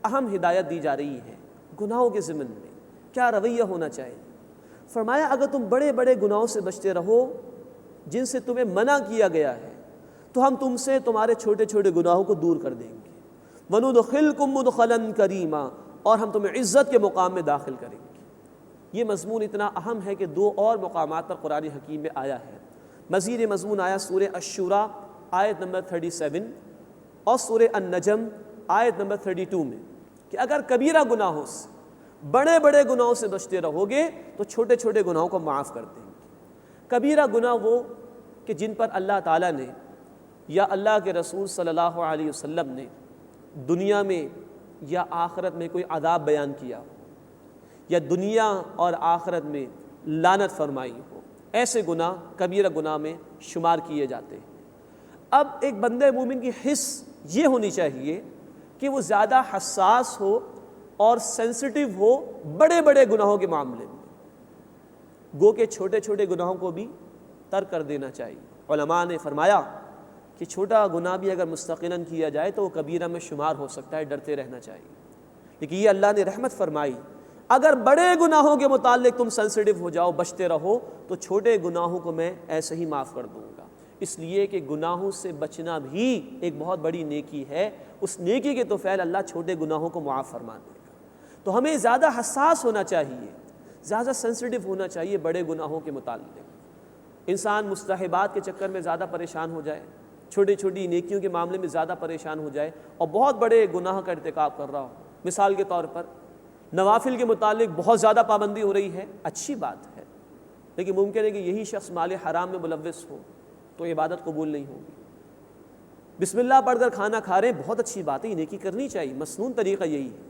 اہم ہدایت دی جا رہی ہے گناہوں کے ضمن میں کیا رویہ ہونا چاہیے۔ فرمایا اگر تم بڑے بڑے گناہوں سے بچتے رہو جن سے تمہیں منع کیا گیا ہے تو ہم تم سے تمہارے چھوٹے چھوٹے گناہوں کو دور کر دیں گے۔ وَنُدْخِلْكُمْ مُدْخَلًا كَرِيمًا، اور ہم تمہیں عزت کے مقام میں داخل کریں گے۔ یہ مضمون اتنا اہم ہے کہ دو اور مقامات پر قرآن حکیم میں آیا ہے۔ مزید مضمون آیا سورہ الشورى آیت نمبر 37 اور سورہ النجم آیت نمبر 32 میں کہ اگر کبیرہ گناہوں سے، بڑے بڑے گناہوں سے بچتے رہو گے تو چھوٹے چھوٹے گناہوں کو معاف کر دیں گے۔ کبیرہ گناہ وہ کہ جن پر اللہ تعالیٰ نے یا اللہ کے رسول صلی اللہ علیہ وسلم نے دنیا میں یا آخرت میں کوئی عذاب بیان کیا ہو، یا دنیا اور آخرت میں لعنت فرمائی ہو، ایسے گناہ کبیرہ گناہ میں شمار کیے جاتے ہیں۔ اب ایک بندے مومن کی حس یہ ہونی چاہیے کہ وہ زیادہ حساس ہو اور سینسٹیو ہو بڑے بڑے گناہوں کے معاملے میں، گو کہ چھوٹے چھوٹے گناہوں کو بھی ترک کر دینا چاہیے۔ علماء نے فرمایا کہ چھوٹا گناہ بھی اگر مستقلاً کیا جائے تو وہ کبیرہ میں شمار ہو سکتا ہے، ڈرتے رہنا چاہیے۔ لیکن یہ اللہ نے رحمت فرمائی، اگر بڑے گناہوں کے متعلق تم سینسٹیو ہو جاؤ، بچتے رہو، تو چھوٹے گناہوں کو میں ایسے ہی معاف کر دوں گا۔ اس لیے کہ گناہوں سے بچنا بھی ایک بہت بڑی نیکی ہے، اس نیکی کے توفیل اللہ چھوٹے گناہوں کو معاف فرما دے گا۔ تو ہمیں زیادہ حساس ہونا چاہیے، زیادہ سینسٹیو ہونا چاہیے بڑے گناہوں کے متعلق۔ انسان مستحبات کے چکر میں زیادہ پریشان ہو جائے، چھوٹی چھوٹی نیکیوں کے معاملے میں زیادہ پریشان ہو جائے اور بہت بڑے گناہ کا ارتکاب کر رہا ہو۔ مثال کے طور پر نوافل کے متعلق بہت زیادہ پابندی ہو رہی ہے، اچھی بات ہے، لیکن ممکن ہے کہ یہی شخص مال حرام میں ملوث ہو تو عبادت قبول نہیں ہوگی۔ بسم اللہ پڑھ کر کھانا کھا رہے ہیں، بہت اچھی بات ہے، یہ نیکی کرنی چاہیے، مسنون طریقہ یہی ہے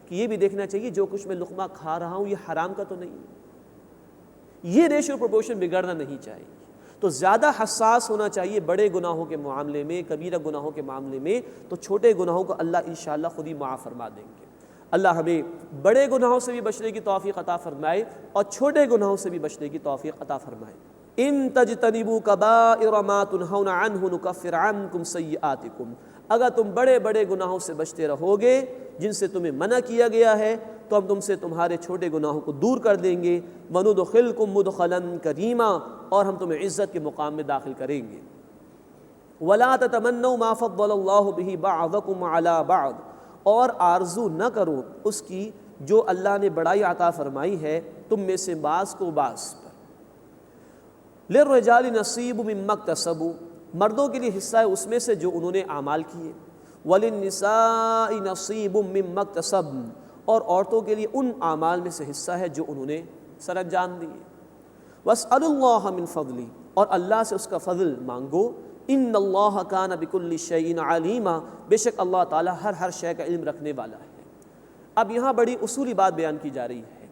کہ یہ بھی دیکھنا چاہیے جو کچھ میں لقمہ کھا رہا ہوں یہ حرام کا تو نہیں، یہ ریشو پروپورشن بگڑنا نہیں چاہیے۔ تو زیادہ حساس ہونا چاہیے بڑے گناہوں کے معاملے میں، کبیرہ گناہوں کے معاملے میں، تو چھوٹے گناہوں کو اللہ انشاءاللہ خود ہی معاف فرما دیں گے۔ اللہ ہمیں بڑے گناہوں سے بھی بچنے کی توفیق عطا فرمائے اور چھوٹے گناہوں سے بھی بچنے کی توفیق عطا فرمائے۔ ان تجتنبوا کبائر ما تنہون عنہ نکفر عنکم سیئاتکم، اگر تم بڑے بڑے گناہوں سے بچتے رہو گے جن سے تمہیں منع کیا گیا ہے تو ہم تم سے تمہارے چھوٹے گناہوں کو دور کر دیں گے۔ وندخلکم مدخلا کریما، اور ہم تمہیں عزت کے مقام میں داخل کریں گے۔ ولا تتمنوا ما فضل اللہ بہ بعضکم علی بعض، اور آرزو نہ کرو اس کی جو اللہ نے بڑائی عطا فرمائی ہے تم میں سے بعض کو بعض پر۔ للرجال نصیب مما اکتسبوا، مردوں کے لیے حصہ ہے اس میں سے جو انہوں نے اعمال کیے۔ وللنساء نصیب مما اکتسبن، اور عورتوں کے لیے ان اعمال میں سے حصہ ہے جو انہوں نے سر انجام دیے۔ واسألوا اللہ من فضلہ، اور اللہ سے اس کا فضل مانگو۔ ان اللہ کان بکل شیء علیما، بے شک اللہ تعالیٰ ہر شے کا علم رکھنے والا ہے۔ اب یہاں بڑی اصولی بات بیان کی جا رہی ہے۔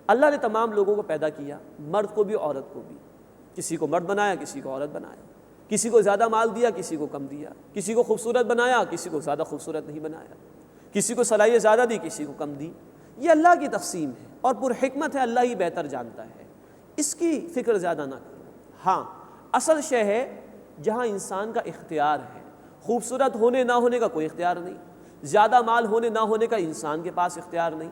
اللہ نے تمام لوگوں کو پیدا کیا، مرد کو بھی عورت کو بھی، کسی کو مرد بنایا کسی کو عورت بنایا، کسی کو زیادہ مال دیا کسی کو کم دیا، کسی کو خوبصورت بنایا کسی کو زیادہ خوبصورت نہیں بنایا، کسی کو صلاحیت زیادہ دی کسی کو کم دی۔ یہ اللہ کی تقسیم ہے اور پر حکمت ہے، اللہ ہی بہتر جانتا ہے، اس کی فکر زیادہ نہ کرو۔ ہاں اصل شے ہے جہاں انسان کا اختیار ہے، خوبصورت ہونے نہ ہونے کا کوئی اختیار نہیں، زیادہ مال ہونے نہ ہونے کا انسان کے پاس اختیار نہیں،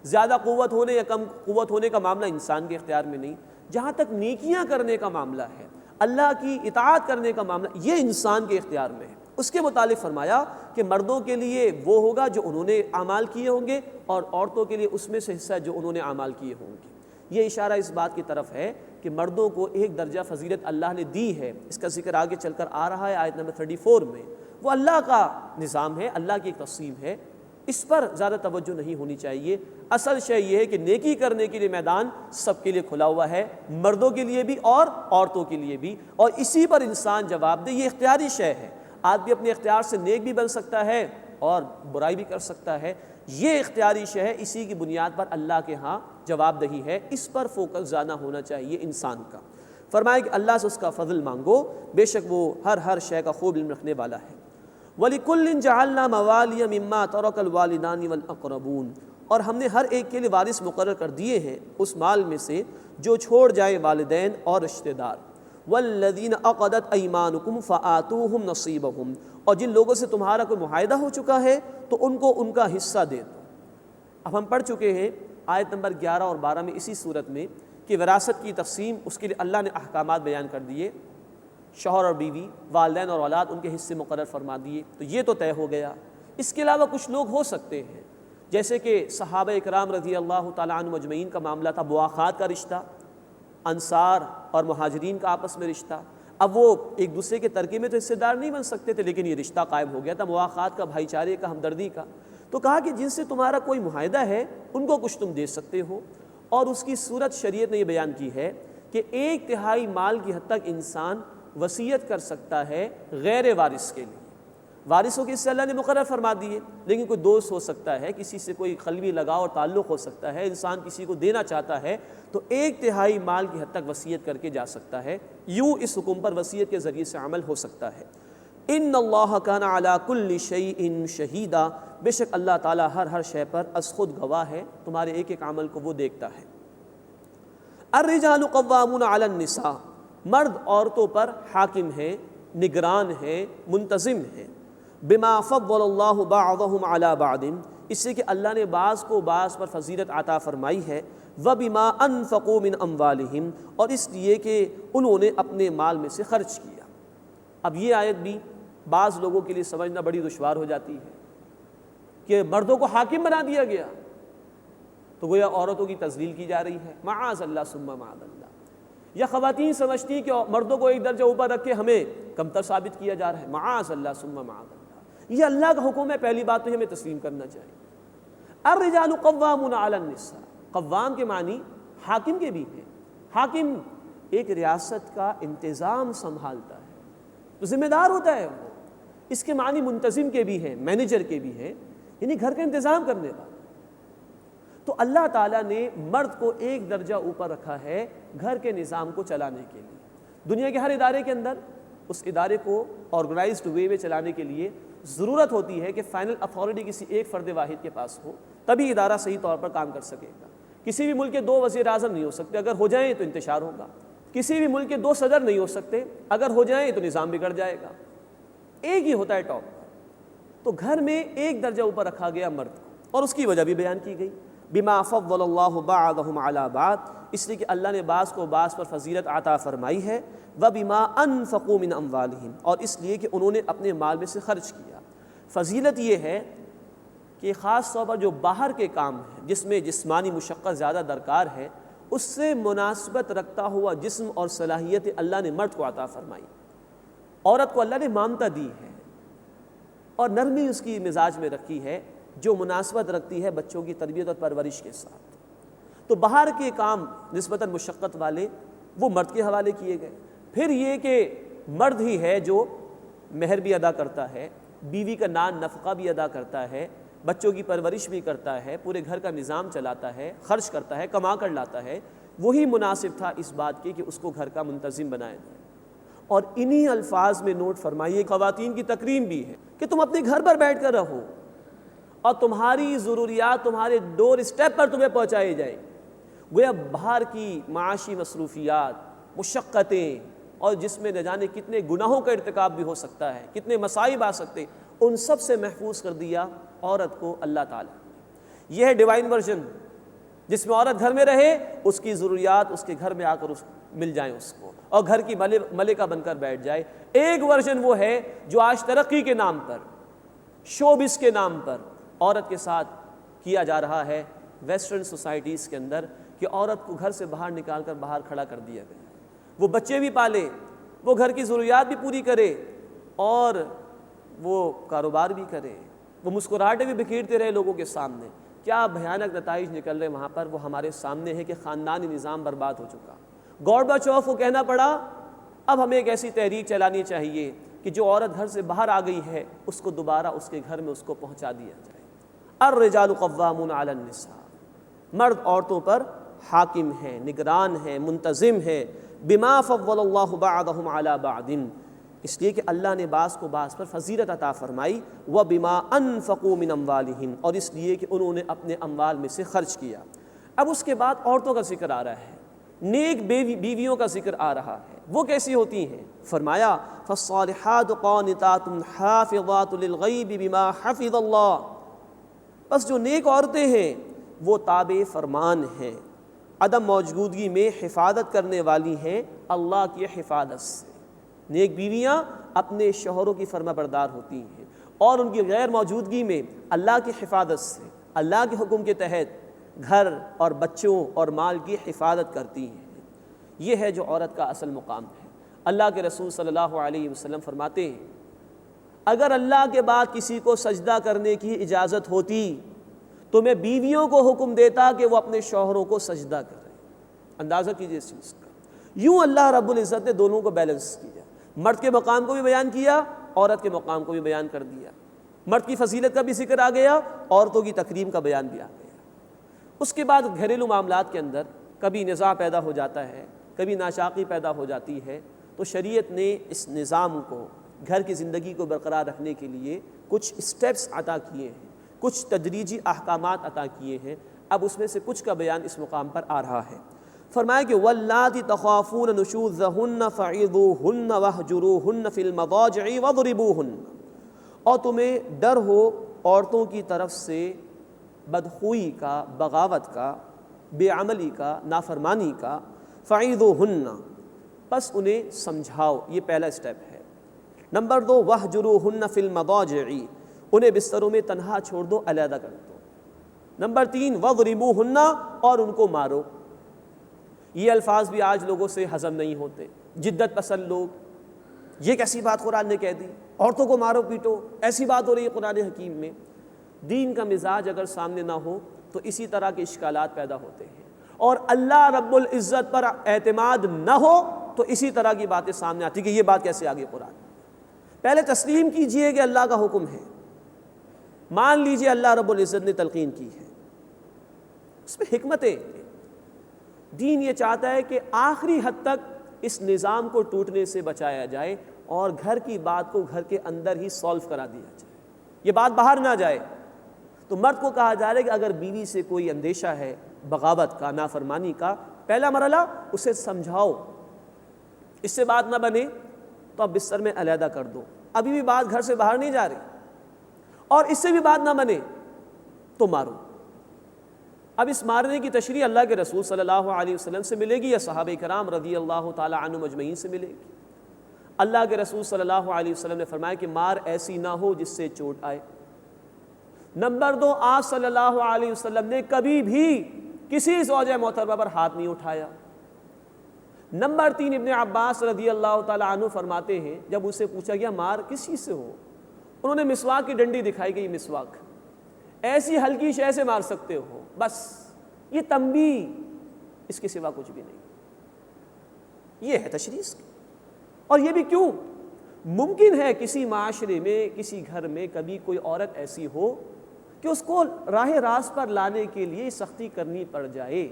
زیادہ قوت ہونے یا کم قوت ہونے کا معاملہ انسان کے اختیار میں نہیں، جہاں تک نیکیاں کرنے کا معاملہ ہے، اللہ کی اطاعت کرنے کا معاملہ، یہ انسان کے اختیار میں ہے۔ اس کے متعلق فرمایا کہ مردوں کے لیے وہ ہوگا جو انہوں نے اعمال کیے ہوں گے، اور عورتوں کے لیے اس میں سے حصہ ہے جو انہوں نے اعمال کیے ہوں گے۔ یہ اشارہ اس بات کی طرف ہے کہ مردوں کو ایک درجہ فضیلت اللہ نے دی ہے، اس کا ذکر آگے چل کر آ رہا ہے آیت نمبر 34 میں۔ وہ اللہ کا نظام ہے، اللہ کی ایک تقسیم ہے، اس پر زیادہ توجہ نہیں ہونی چاہیے۔ اصل شے یہ ہے کہ نیکی کرنے کے لیے میدان سب کے لیے کھلا ہوا ہے، مردوں کے لیے بھی اور عورتوں کے لیے بھی، اور اسی پر انسان جواب دے۔ یہ اختیاری شے ہے، آدمی اپنے اختیار سے نیک بھی بن سکتا ہے اور برائی بھی کر سکتا ہے، یہ اختیاری شے ہے، اسی کی بنیاد پر اللہ کے ہاں جواب دہی ہے، اس پر فوکس زیادہ ہونا چاہیے انسان کا۔ فرمایا کہ اللہ سے اس کا فضل مانگو، بے شک وہ ہر شے کا خوب علم رکھنے والا ہے۔ وَلِكُلٍّ جَعَلْنَا مَوَالِيَ مِمَّا تَرَكَ الْوَالِدَانِ وَالْأَقْرَبُونَ، اور ہم نے ہر ایک کے لیے وارث مقرر کر دیے ہیں اس مال میں سے جو چھوڑ جائیں والدین اور رشتہ دار۔ وَالَّذِينَ عَقَدَتْ أَيْمَانُكُمْ فَآتُوهُمْ نَصِيبَهُمْ، اور جن لوگوں سے تمہارا کوئی معاہدہ ہو چکا ہے تو ان کو ان کا حصہ دے دو۔ اب ہم پڑھ چکے ہیں آیت نمبر 11 اور 12 میں اسی صورت میں کہ وراثت کی تقسیم، اس کے لیے اللہ نے احکامات بیان کر دیے، شوہر اور بیوی، والدین اور اولاد، ان کے حصے مقرر فرما دیے، تو یہ تو طے ہو گیا۔ اس کے علاوہ کچھ لوگ ہو سکتے ہیں، جیسے کہ صحابہ اکرام رضی اللہ تعالیٰ عنہ مجمعین کا معاملہ تھا، مواخات کا رشتہ، انصار اور مہاجرین کا آپس میں رشتہ۔ اب وہ ایک دوسرے کے ترکے میں تو حصے دار نہیں بن سکتے تھے، لیکن یہ رشتہ قائم ہو گیا تھا مواخات کا، بھائی چارے کا، ہمدردی کا۔ تو کہا کہ جن سے تمہارا کوئی معاہدہ ہے ان کو کچھ تم دے سکتے ہو، اور اس کی صورت شریعت نے یہ بیان کی ہے کہ 1/3 مال کی حد تک انسان وصیت کر سکتا ہے غیر وارث کے لیے۔ وارثوں کے حصے اللہ نے مقرر فرما دیے، لیکن کوئی دوست ہو سکتا ہے، کسی سے کوئی قلبی لگاؤ اور تعلق ہو سکتا ہے، انسان کسی کو دینا چاہتا ہے تو 1/3 مال کی حد تک وصیت کر کے جا سکتا ہے، یوں اس حکم پر وصیت کے ذریعے سے عمل ہو سکتا ہے۔ ان اللہ کان علی کل شیء شہیدا، بے شک اللہ تعالیٰ ہر شے پر از خود گواہ ہے، تمہارے ایک ایک عمل کو وہ دیکھتا ہے۔ الرجال قوامون علی النساء، مرد عورتوں پر حاکم ہیں، نگران ہیں، منتظم ہیں۔ بما فضل اللہ بعضهم علی بعض، اس سے کہ اللہ نے بعض کو بعض پر فضیلت عطا فرمائی ہے۔ وبما انفقوا من اموالہم، اور اس لیے کہ انہوں نے اپنے مال میں سے خرچ کیا۔ اب یہ آیت بھی بعض لوگوں کے لیے سمجھنا بڑی دشوار ہو جاتی ہے کہ مردوں کو حاکم بنا دیا گیا تو گویا عورتوں کی تذلیل کی جا رہی ہے، معاذ اللہ ثم معاذ اللہ۔ یا خواتین سمجھتی ہیں کہ مردوں کو ایک درجہ اوپر رکھ کے ہمیں کمتر ثابت کیا جا رہا ہے، معاذ اللہ ثم معاذ اللہ۔ یہ اللہ کا حکم ہے، پہلی بات تو ہمیں تسلیم کرنا چاہیے۔ الرجال قوامون علی النساء، قوام کے معنی حاکم کے بھی ہیں۔ حاکم ایک ریاست کا انتظام سنبھالتا ہے تو ذمہ دار ہوتا ہے وہ، اس کے معنی منتظم کے بھی ہیں، مینیجر کے بھی ہیں، یعنی گھر کا انتظام کرنے والا۔ تو اللہ تعالیٰ نے مرد کو ایک درجہ اوپر رکھا ہے گھر کے نظام کو چلانے کے لیے۔ دنیا کے ہر ادارے کے اندر اس ادارے کو آرگنائزڈ وے میں چلانے کے لیے ضرورت ہوتی ہے کہ فائنل اتھارٹی کسی ایک فرد واحد کے پاس ہو، تبھی ادارہ صحیح طور پر کام کر سکے گا۔ کسی بھی ملک کے 2 وزیر اعظم نہیں ہو سکتے، اگر ہو جائیں تو انتشار ہوگا۔ کسی بھی ملک کے 2 صدر نہیں ہو سکتے، اگر ہو جائیں تو نظام بگڑ جائے گا۔ ایک ہی ہوتا ہے ٹاپ پر۔ تو گھر میں ایک درجہ اوپر رکھا گیا مرد کو، اور اس کی وجہ بھی بیان کی گئی، بما فضل اللہ بعضهم علی بعض، اس لیے کہ اللہ نے بعض کو بعض پر فضیلت عطا فرمائی ہے، وبما انفقوا من اموالہم، اور اس لیے کہ انہوں نے اپنے مال میں سے خرچ کیا۔ فضیلت یہ ہے کہ خاص طور پر جو باہر کے کام ہیں جس میں جسمانی مشقت زیادہ درکار ہے، اس سے مناسبت رکھتا ہوا جسم اور صلاحیت اللہ نے مرد کو عطا فرمائی۔ عورت کو اللہ نے مامتا دی ہے اور نرمی اس کی مزاج میں رکھی ہے جو مناسبت رکھتی ہے بچوں کی تربیت اور پرورش کے ساتھ۔ تو باہر کے کام نسبتاً مشقت والے وہ مرد کے حوالے کیے گئے۔ پھر یہ کہ مرد ہی ہے جو مہر بھی ادا کرتا ہے، بیوی کا نان نفقہ بھی ادا کرتا ہے، بچوں کی پرورش بھی کرتا ہے، پورے گھر کا نظام چلاتا ہے، خرچ کرتا ہے، کما کر لاتا ہے، وہی مناسب تھا اس بات کی کہ اس کو گھر کا منتظم بنایا جائے۔ اور انہی الفاظ میں نوٹ فرمائیے خواتین کی تکریم بھی ہے کہ تم اپنے گھر پر بیٹھ کر رہو اور تمہاری ضروریات تمہارے ڈور اسٹیپ پر تمہیں پہنچائی جائیں۔ گویا باہر کی معاشی مصروفیات، مشقتیں اور جس میں نہ جانے کتنے گناہوں کا ارتکاب بھی ہو سکتا ہے، کتنے مصائب آ سکتے، ان سب سے محفوظ کر دیا عورت کو اللہ تعالیٰ۔ یہ ہے ڈیوائن ورژن جس میں عورت گھر میں رہے، اس کی ضروریات اس کے گھر میں آ کر مل جائیں اس کو، اور گھر کی ملکہ بن کر بیٹھ جائے۔ ایک ورژن وہ ہے جو آج ترقی کے نام پر، شوبز کے نام پر عورت کے ساتھ کیا جا رہا ہے ویسٹرن سوسائٹیز کے اندر، کہ عورت کو گھر سے باہر نکال کر باہر کھڑا کر دیا گیا، وہ بچے بھی پالے، وہ گھر کی ضروریات بھی پوری کرے، اور وہ کاروبار بھی کرے، وہ مسکراہٹیں بھی بکھیرتے رہے لوگوں کے سامنے۔ کیا بھیانک نتائج نکل رہے وہاں پر، وہ ہمارے سامنے ہے کہ خاندانی نظام برباد ہو چکا۔ گورباچوف کو کہنا پڑا اب ہمیں ایک ایسی تحریک چلانی چاہیے کہ جو عورت گھر سے باہر آ گئی ہے اس کو دوبارہ اس کے گھر میں اس کو پہنچا دیا جائے۔ الرجال قوامون علی النساء، مرد عورتوں پر حاکم ہیں، نگران ہیں، منتظم ہیں۔ بما فضل اللہ بعضهم علی بعض، اس لیے کہ اللہ نے بعض کو بعض پر فضیلت عطا فرمائی، وبما انفقوا من اموالہم، اور اس لیے کہ انہوں نے اپنے اموال میں سے خرچ کیا۔ اب اس کے بعد عورتوں کا ذکر آ رہا ہے، نیک بیویوں کا ذکر آ رہا ہے۔ وہ کیسی ہوتی ہیں؟ فرمایا فالصالحات قانتات حافظات للغیب بما حفظ اللہ، بس جو نیک عورتیں ہیں وہ تابع فرمان ہیں، عدم موجودگی میں حفاظت کرنے والی ہیں اللہ کی حفاظت سے۔ نیک بیویاں اپنے شوہروں کی فرما بردار ہوتی ہیں اور ان کی غیر موجودگی میں اللہ کی حفاظت سے، اللہ کے حکم کے تحت گھر اور بچوں اور مال کی حفاظت کرتی ہیں۔ یہ ہے جو عورت کا اصل مقام ہے۔ اللہ کے رسول صلی اللہ علیہ وسلم فرماتے ہیں اگر اللہ کے بعد کسی کو سجدہ کرنے کی اجازت ہوتی تو میں بیویوں کو حکم دیتا کہ وہ اپنے شوہروں کو سجدہ کریں۔ اندازہ کیجئے اس چیز کا۔ یوں اللہ رب العزت نے دونوں کو بیلنس کیا، مرد کے مقام کو بھی بیان کیا، عورت کے مقام کو بھی بیان کر دیا۔ مرد کی فضیلت کا بھی ذکر آ گیا، عورتوں کی تکریم کا بیان بھی آ گیا۔ اس کے بعد گھریلو معاملات کے اندر کبھی نزاع پیدا ہو جاتا ہے، کبھی ناشاکی پیدا ہو جاتی ہے، تو شریعت نے اس نظام کو، گھر کی زندگی کو برقرار رکھنے کے لیے کچھ اسٹیپس عطا کیے ہیں، کچھ تدریجی احکامات عطا کیے ہیں۔ اب اس میں سے کچھ کا بیان اس مقام پر آ رہا ہے۔ فرمایا کہ واللاتی تخافون نشوزہن فعظوہن واہجروہن فی المضاجع واضربوہن، اور تمہیں ڈر ہو عورتوں کی طرف سے بدخوئی کا، بغاوت کا، بے عملی کا، نافرمانی کا، فعظوہن، پس انہیں سمجھاؤ، یہ پہلا اسٹیپ ہے۔ نمبر 2 واہجروہن فی المضاجع، انہیں بستروں میں تنہا چھوڑ دو، علیحدہ کر دو۔ نمبر 3 واضربوہن، اور ان کو مارو۔ یہ الفاظ بھی آج لوگوں سے ہضم نہیں ہوتے، جدت پسند لوگ، یہ کیسی بات قرآن نے کہہ دی، عورتوں کو مارو پیٹو، ایسی بات ہو رہی ہے قرآن حکیم میں۔ دین کا مزاج اگر سامنے نہ ہو تو اسی طرح کے اشکالات پیدا ہوتے ہیں، اور اللہ رب العزت پر اعتماد نہ ہو تو اسی طرح کی باتیں سامنے آتی کہ یہ بات کیسے آگے قرآن۔ پہلے تسلیم کیجئے کہ اللہ کا حکم ہے، مان لیجئے اللہ رب العزت نے تلقین کی ہے، اس میں حکمتیں۔ دین یہ چاہتا ہے کہ آخری حد تک اس نظام کو ٹوٹنے سے بچایا جائے اور گھر کی بات کو گھر کے اندر ہی سولو کرا دیا جائے، یہ بات باہر نہ جائے۔ تو مرد کو کہا جا رہا ہے کہ اگر بیوی سے کوئی اندیشہ ہے بغاوت کا، نافرمانی کا، پہلا مرحلہ اسے سمجھاؤ، اس سے بات نہ بنے تو اب بستر میں علیحدہ کر دو، ابھی بھی بات گھر سے باہر نہیں جا رہی، اور اس سے بھی بات نہ بنے تو مارو۔ اب اس مارنے کی تشریح اللہ کے رسول صلی اللہ علیہ وسلم سے ملے گی یا صحابہ کرام رضی اللہ تعالی عنہم اجمعین سے ملے گی؟ اللہ کے رسول صلی اللہ علیہ وسلم نے فرمایا کہ مار ایسی نہ ہو جس سے چوٹ آئے۔ نمبر 2 آپ صلی اللہ علیہ وسلم نے کبھی بھی کسی زوجہ محترمہ پر ہاتھ نہیں اٹھایا۔ نمبر 3 ابن عباس رضی اللہ تعالی عنہ فرماتے ہیں جب اسے پوچھا گیا مار کس چیز سے ہو، انہوں نے مسواک کی ڈنڈی دکھائی کہ یہ مسواک ایسی ہلکی شے سے مار سکتے ہو، بس یہ تنبیہ، اس کے سوا کچھ بھی نہیں۔ یہ ہے تشریح کی۔ اور یہ بھی کیوں؟ ممکن ہے کسی معاشرے میں، کسی گھر میں کبھی کوئی عورت ایسی ہو کہ اس کو راہ راست پر لانے کے لیے سختی کرنی پڑ جائے.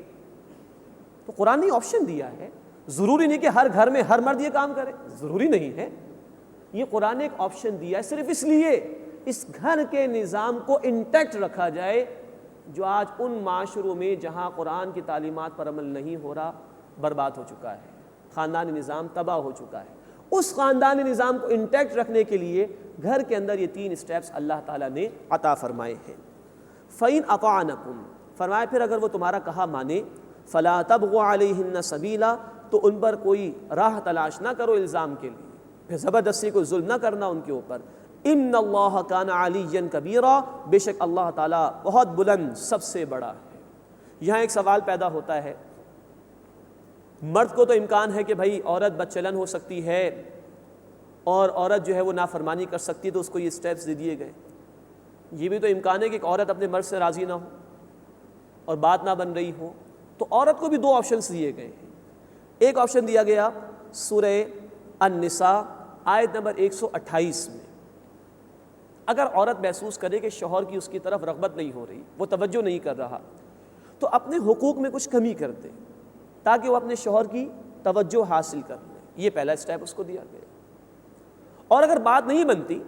تو قرآن نے آپشن دیا ہے. ضروری نہیں کہ ہر گھر میں ہر مرد یہ کام کرے، ضروری نہیں ہے. یہ قرآن نے ایک آپشن دیا ہے صرف اس لیے اس گھر کے نظام کو انٹیکٹ رکھا جائے جو آج ان معاشروں میں جہاں قرآن کی تعلیمات پر عمل نہیں ہو رہا برباد ہو چکا ہے، خاندانی نظام تباہ ہو چکا ہے. اس خاندانی نظام کو انٹیکٹ رکھنے کے لیے گھر کے اندر یہ 3 اسٹیپس اللہ تعالیٰ نے عطا فرمائے ہیں. فَإِنْ أَطَعْنَكُمْ، فرمایا پھر اگر وہ تمہارا کہا مانے، فَلَا تَبْغُوا عَلَيْهِنَّ سَبِيلًا، تو ان پر کوئی راہ تلاش نہ کرو الزام کے لیے، پھر زبردستی کو ظلم نہ کرنا ان کے اوپر. اِنَّ اللَّهَ كَانَ عَلِيًّا كَبِيرًا، بے شک اللہ تعالیٰ بہت بلند سب سے بڑا ہے. یہاں ایک سوال پیدا ہوتا ہے، مرد کو تو امکان ہے کہ بھائی عورت بدچلن ہو سکتی ہے اور عورت جو ہے وہ نافرمانی کر سکتی ہے، تو اس کو یہ سٹیپس دے دیے گئے. یہ بھی تو امکان ہے کہ ایک عورت اپنے مرد سے راضی نہ ہو اور بات نہ بن رہی ہو، تو عورت کو بھی 2 آپشنز دیے گئے ہیں. ایک آپشن دیا گیا سورہ النساء آیت نمبر 128 میں. اگر عورت محسوس کرے کہ شوہر کی اس کی طرف رغبت نہیں ہو رہی، وہ توجہ نہیں کر رہا، تو اپنے حقوق میں کچھ کمی کر دے تاکہ وہ اپنے شوہر کی توجہ حاصل کر لے. یہ پہلا اسٹیپ اس کو دیا گیا. اور اگر بات نہیں بنتی،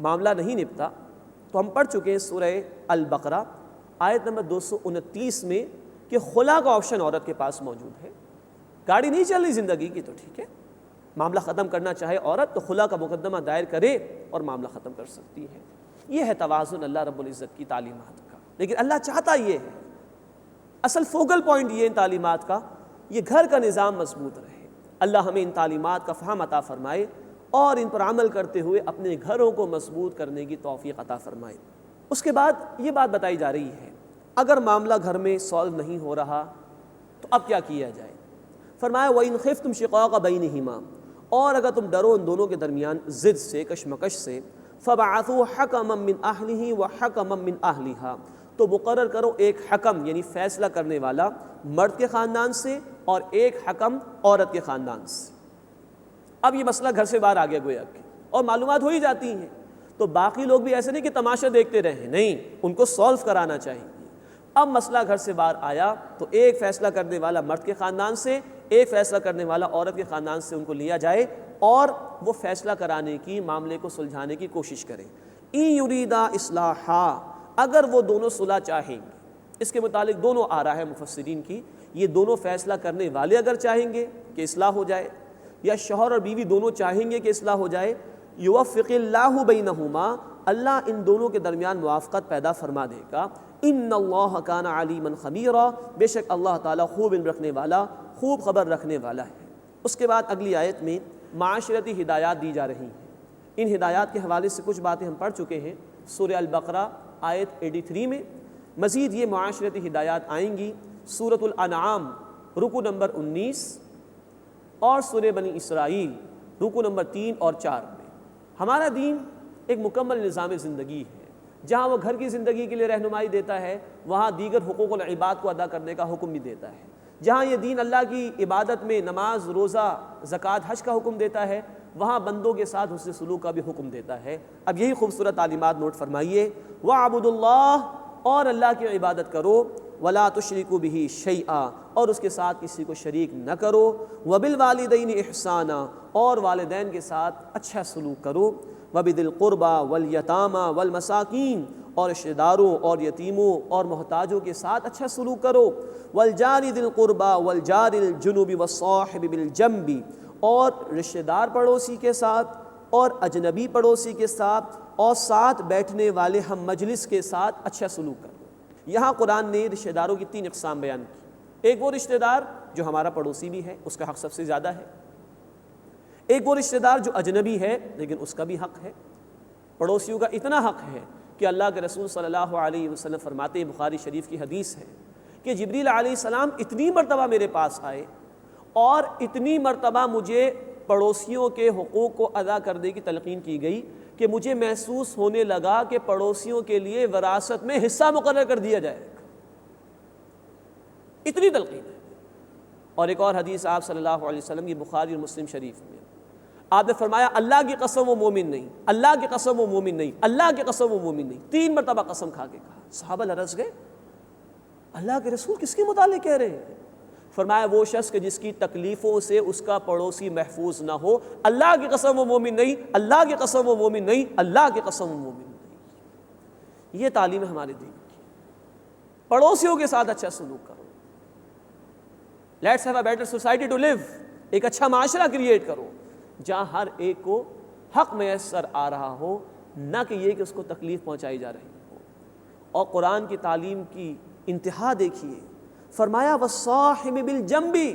معاملہ نہیں نپتا، تو ہم پڑھ چکے ہیں سورہ البقرہ آیت نمبر 229 میں کہ خلا کا آپشن عورت کے پاس موجود ہے. گاڑی نہیں چل رہی زندگی کی تو ٹھیک ہے، معاملہ ختم کرنا چاہے عورت تو خلا کا مقدمہ دائر کرے اور معاملہ ختم کر سکتی ہے. یہ ہے توازن اللہ رب العزت کی تعلیمات کا. لیکن اللہ چاہتا یہ ہے، اصل فوکل پوائنٹ یہ ان تعلیمات کا، یہ گھر کا نظام مضبوط رہے. اللہ ہمیں ان تعلیمات کا فہم عطا فرمائے اور ان پر عمل کرتے ہوئے اپنے گھروں کو مضبوط کرنے کی توفیق عطا فرمائے. اس کے بعد یہ بات بتائی جا رہی ہے اگر معاملہ گھر میں سالو نہیں ہو رہا تو اب کیا کیا جائے. فرمایا وَإِنْ خِفْتُمْ شِقَاقَ بَيْنِهِمَا، اور اگر تم ڈرو ان دونوں کے درمیان ضد سے، کشمکش سے، فَبَعَثُوا حَكَمًا مِّنْ أَهْلِهِ وَحَكَمًا مِّنْ أَهْلِهَا، تو مقرر کرو ایک حکم یعنی فیصلہ کرنے والا مرد کے خاندان سے اور ایک حکم عورت کے خاندان سے. اب یہ مسئلہ گھر سے باہر آ گیا گویا کہ، اور معلومات ہو ہی جاتی ہیں، تو باقی لوگ بھی ایسے نہیں کہ تماشا دیکھتے رہیں، نہیں، ان کو سولو کرانا چاہیے. اب مسئلہ گھر سے باہر آیا تو ایک فیصلہ کرنے والا مرد کے خاندان سے، ایک فیصلہ کرنے والا عورت کے خاندان سے ان کو لیا جائے اور وہ فیصلہ کرانے کی، معاملے کو سلجھانے کی کوشش کریں. اِن یریدا اصلاحا، اگر وہ دونوں صلح چاہیں گے. اس کے متعلق دونوں آراء ہے مفسرین کی. یہ دونوں فیصلہ کرنے والے اگر چاہیں گے کہ اصلاح ہو جائے، یا شوہر اور بیوی دونوں چاہیں گے کہ اصلاح ہو جائے، یوفق اللہ بینہما، اللہ ان دونوں کے درمیان موافقت پیدا فرما دے گا. ان اللہ کان علیما خبیرا، بے شک اللہ تعالیٰ خوب علم رکھنے والا، خوب خبر رکھنے والا ہے. اس کے بعد اگلی آیت میں معاشرتی ہدایات دی جا رہی ہیں. ان ہدایات کے حوالے سے کچھ باتیں ہم پڑھ چکے ہیں سورہ البقرہ آیت 83 میں. مزید یہ معاشرتی ہدایات آئیں گی سورۃ الانعام رکو نمبر 19 اور سورہ بنی اسرائیل رکو نمبر 3 اور 4 میں. ہمارا دین ایک مکمل نظام زندگی ہے. جہاں وہ گھر کی زندگی کے لیے رہنمائی دیتا ہے، وہاں دیگر حقوق العباد کو ادا کرنے کا حکم بھی دیتا ہے. جہاں یہ دین اللہ کی عبادت میں نماز، روزہ، زکوٰۃ، حج کا حکم دیتا ہے، وہاں بندوں کے ساتھ حسن سلوک کا بھی حکم دیتا ہے. اب یہی خوبصورت تعلیمات نوٹ فرمائیے. وَاعْبُدُوا اللَّهَ، اور اللہ کی عبادت کرو، وَلَا تُشْرِكُوا بِهِ شَيْئًا، اور اس کے ساتھ کسی کو شریک نہ کرو، وَبِالْوَالِدَيْنِ إِحْسَانًا، اور والدین کے ساتھ اچھا سلوک کرو، وَبِذِي الْقُرْبَى وَالْيَتَامَى وَالْمَسَاكِينِ، اور رشتہ داروں اور یتیموں اور محتاجوں کے ساتھ اچھا سلوک کرو، وَالْجَارِ ذِي الْقُرْبَى وَالْجَارِ الْجُنُبِ وَالصَّاحِبِ بِالْجَنبِ، اور رشتہ دار پڑوسی کے ساتھ اور اجنبی پڑوسی کے ساتھ اور ساتھ بیٹھنے والے ہم مجلس کے ساتھ اچھا سلوک کرو. یہاں قرآن نے رشتہ داروں کی 3 اقسام بیان کی. ایک وہ رشتہ دار جو ہمارا پڑوسی بھی ہے، اس کا حق سب سے زیادہ ہے. ایک وہ رشتہ دار جو اجنبی ہے لیکن اس کا بھی حق ہے. پڑوسیوں کا اتنا حق ہے کہ اللہ کے رسول صلی اللہ علیہ وسلم فرماتے ہیں، بخاری شریف کی حدیث ہے، کہ جبریل علیہ السلام اتنی مرتبہ میرے پاس آئے اور اتنی مرتبہ مجھے پڑوسیوں کے حقوق کو ادا کرنے کی تلقین کی گئی کہ مجھے محسوس ہونے لگا کہ پڑوسیوں کے لیے وراثت میں حصہ مقرر کر دیا جائے. اتنی تلقین ہے. اور ایک اور حدیث آپ صلی اللہ علیہ وسلم کی بخاری اور مسلم شریف میں، آپ نے فرمایا اللہ کی قسم وہ مومن نہیں، اللہ کی قسم وہ مومن نہیں، اللہ کی قسم وہ مومن نہیں، 3 مرتبہ قسم کھا کے کہا۔ صحابہ لرز گئے، اللہ کے رسول کس کے متعلق کہہ رہے ہیں؟ فرمایا وہ شخص کہ جس کی تکلیفوں سے اس کا پڑوسی محفوظ نہ ہو، اللہ کی قسم وہ مومن نہیں، اللہ کی قسم وہ مومن نہیں، اللہ کی قسم وہ مومن نہیں۔ یہ تعلیم ہے ہمارے دین کی۔ پڑوسیوں کے ساتھ اچھا سلوک کرو، let's have a better society to live, ایک اچھا معاشرہ کریٹ کرو جہاں ہر ایک کو حق میسر آ رہا ہو، نہ کہ یہ کہ اس کو تکلیف پہنچائی جا رہی ہو۔ اور قرآن کی تعلیم کی انتہا دیکھیے، فرمایا وَالصَّاحِبِ بِالْجَنبِ،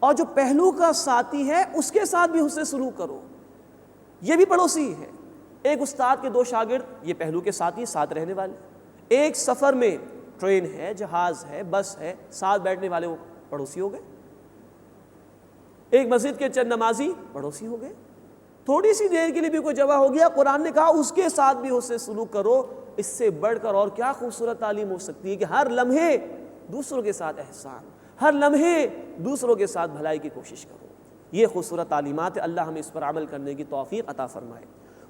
اور جو پہلو کا ساتھی ہے اس کے ساتھ بھی حسن سلوک کرو، یہ بھی پڑوسی ہے۔ ایک استاد کے 2 شاگرد، یہ پہلو کے ساتھی، ساتھ رہنے والے، ایک سفر میں ٹرین ہے، جہاز ہے، بس ہے، ساتھ بیٹھنے والے وہ پڑوسی ہو گئے۔ ایک مسجد کے چند نمازی پڑوسی ہو گئے، تھوڑی سی دیر کے لیے بھی کوئی جمع ہو گیا، قرآن نے کہا اس کے ساتھ بھی حسن سلوک کرو۔ اس سے بڑھ کر اور کیا خوبصورت تعلیم ہو سکتی ہے کہ ہر لمحے دوسروں کے ساتھ احسان، ہر لمحے دوسروں کے ساتھ بھلائی کی کوشش کرو۔ یہ خوبصورت تعلیمات ہے، اللہ ہمیں اس پر عمل کرنے کی توفیق عطا فرمائے۔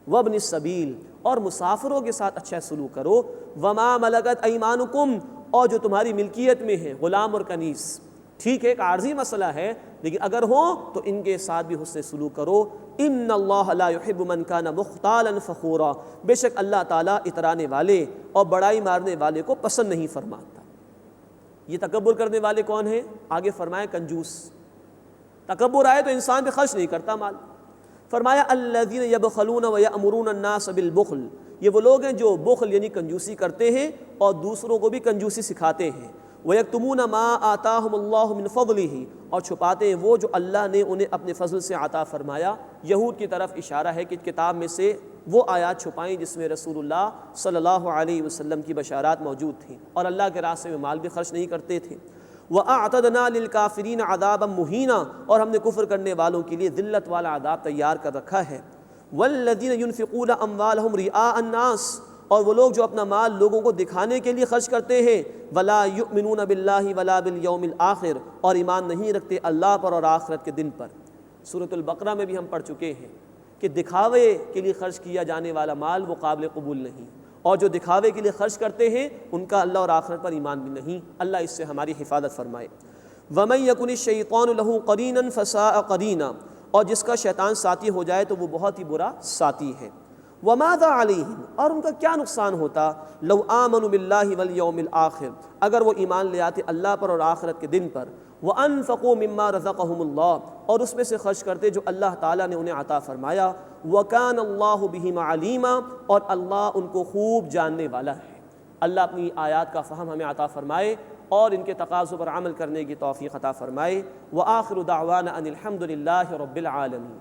وابن السبیل، اور مسافروں کے ساتھ اچھا سلوک کرو۔ وما ملکت ایمانکم، اور جو تمہاری ملکیت میں ہیں، غلام اور کنیز، ٹھیک ہے ایک عارضی مسئلہ ہے لیکن اگر ہوں تو ان کے ساتھ بھی حسن سلوک کرو۔ ان اللہ لا يحب من کان مختالا فخورا، بے شک اللہ تعالیٰ اترانے والے اور بڑائی مارنے والے کو پسند نہیں فرماتا۔ یہ تکبر کرنے والے کون ہیں؟ آگے فرمایا کنجوس۔ تکبر آئے تو انسان پہ خرچ نہیں کرتا مال۔ فرمایا الذین یبخلون ویأمرون الناس بالبخل، یہ وہ لوگ ہیں جو بخل یعنی کنجوسی کرتے ہیں اور دوسروں کو بھی کنجوسی سکھاتے ہیں۔ وَيَكْتُمُونَ مَا آتَاهُمُ اللَّهُ مِنْ فَضْلِهِ، اور چھپاتے ہیں وہ جو اللہ نے انہیں اپنے فضل سے عطا فرمایا۔ یہود کی طرف اشارہ ہے کہ کتاب میں سے وہ آیات چھپائیں جس میں رسول اللہ صلی اللہ علیہ وسلم کی بشارات موجود تھیں، اور اللہ کے راستے میں مال بھی خرچ نہیں کرتے تھے۔ وَأَعْتَدْنَا لِلْكَافِرِينَ عَذَابًا مُهِينًا، اور ہم نے کفر کرنے والوں کے لیے ذلت والا عذاب تیار کر رکھا ہے۔ وَالَّذِينَ يُنْفِقُونَ أَمْوَالَهُمْ رِئَاءَ النَّاسِ، اور وہ لوگ جو اپنا مال لوگوں کو دکھانے کے لیے خرچ کرتے ہیں۔ وَلَا يُؤْمِنُونَ بِاللَّهِ وَلَا بِالْيَوْمِ الْآخِرِ، اور ایمان نہیں رکھتے اللہ پر اور آخرت کے دن پر۔ سورۃ البقرہ میں بھی ہم پڑھ چکے ہیں کہ دکھاوے کے لیے خرچ کیا جانے والا مال وہ قابل قبول نہیں، اور جو دکھاوے کے لیے خرچ کرتے ہیں ان کا اللہ اور آخرت پر ایمان بھی نہیں۔ اللہ اس سے ہماری حفاظت فرمائے۔ وَمَن يَكُنِ الشَّيْطَانُ لَهُ قَرِينًا فَسَاءَ قَرِينًا، اور جس کا شیطان ساتھی ہو جائے تو وہ بہت ہی برا ساتھی ہے۔ وَمَاذَا عَلَيْهِمْ، اور ان کا کیا نقصان ہوتا، لَوْ آمَنُوا بِاللَّهِ وَالْيَوْمِ الْآخِرِ، اگر وہ ایمان لے آتے اللہ پر اور آخرت کے دن پر۔ وَأَنفَقُوا مِمَّا رَزَقَهُمُ اللَّهُ، اور اس میں سے خرچ کرتے جو اللہ تعالیٰ نے انہیں عطا فرمایا۔ وَكَانَ اللَّهُ بِهِمْ عَلِيمًا، اور اللہ ان کو خوب جاننے والا ہے۔ اللہ اپنی آیات کا فہم ہمیں عطا فرمائے اور ان کے تقاضوں پر عمل کرنے کی توفیق عطا فرمائے۔ وآخر دعوانا ان الحمد للہ رب العالمین۔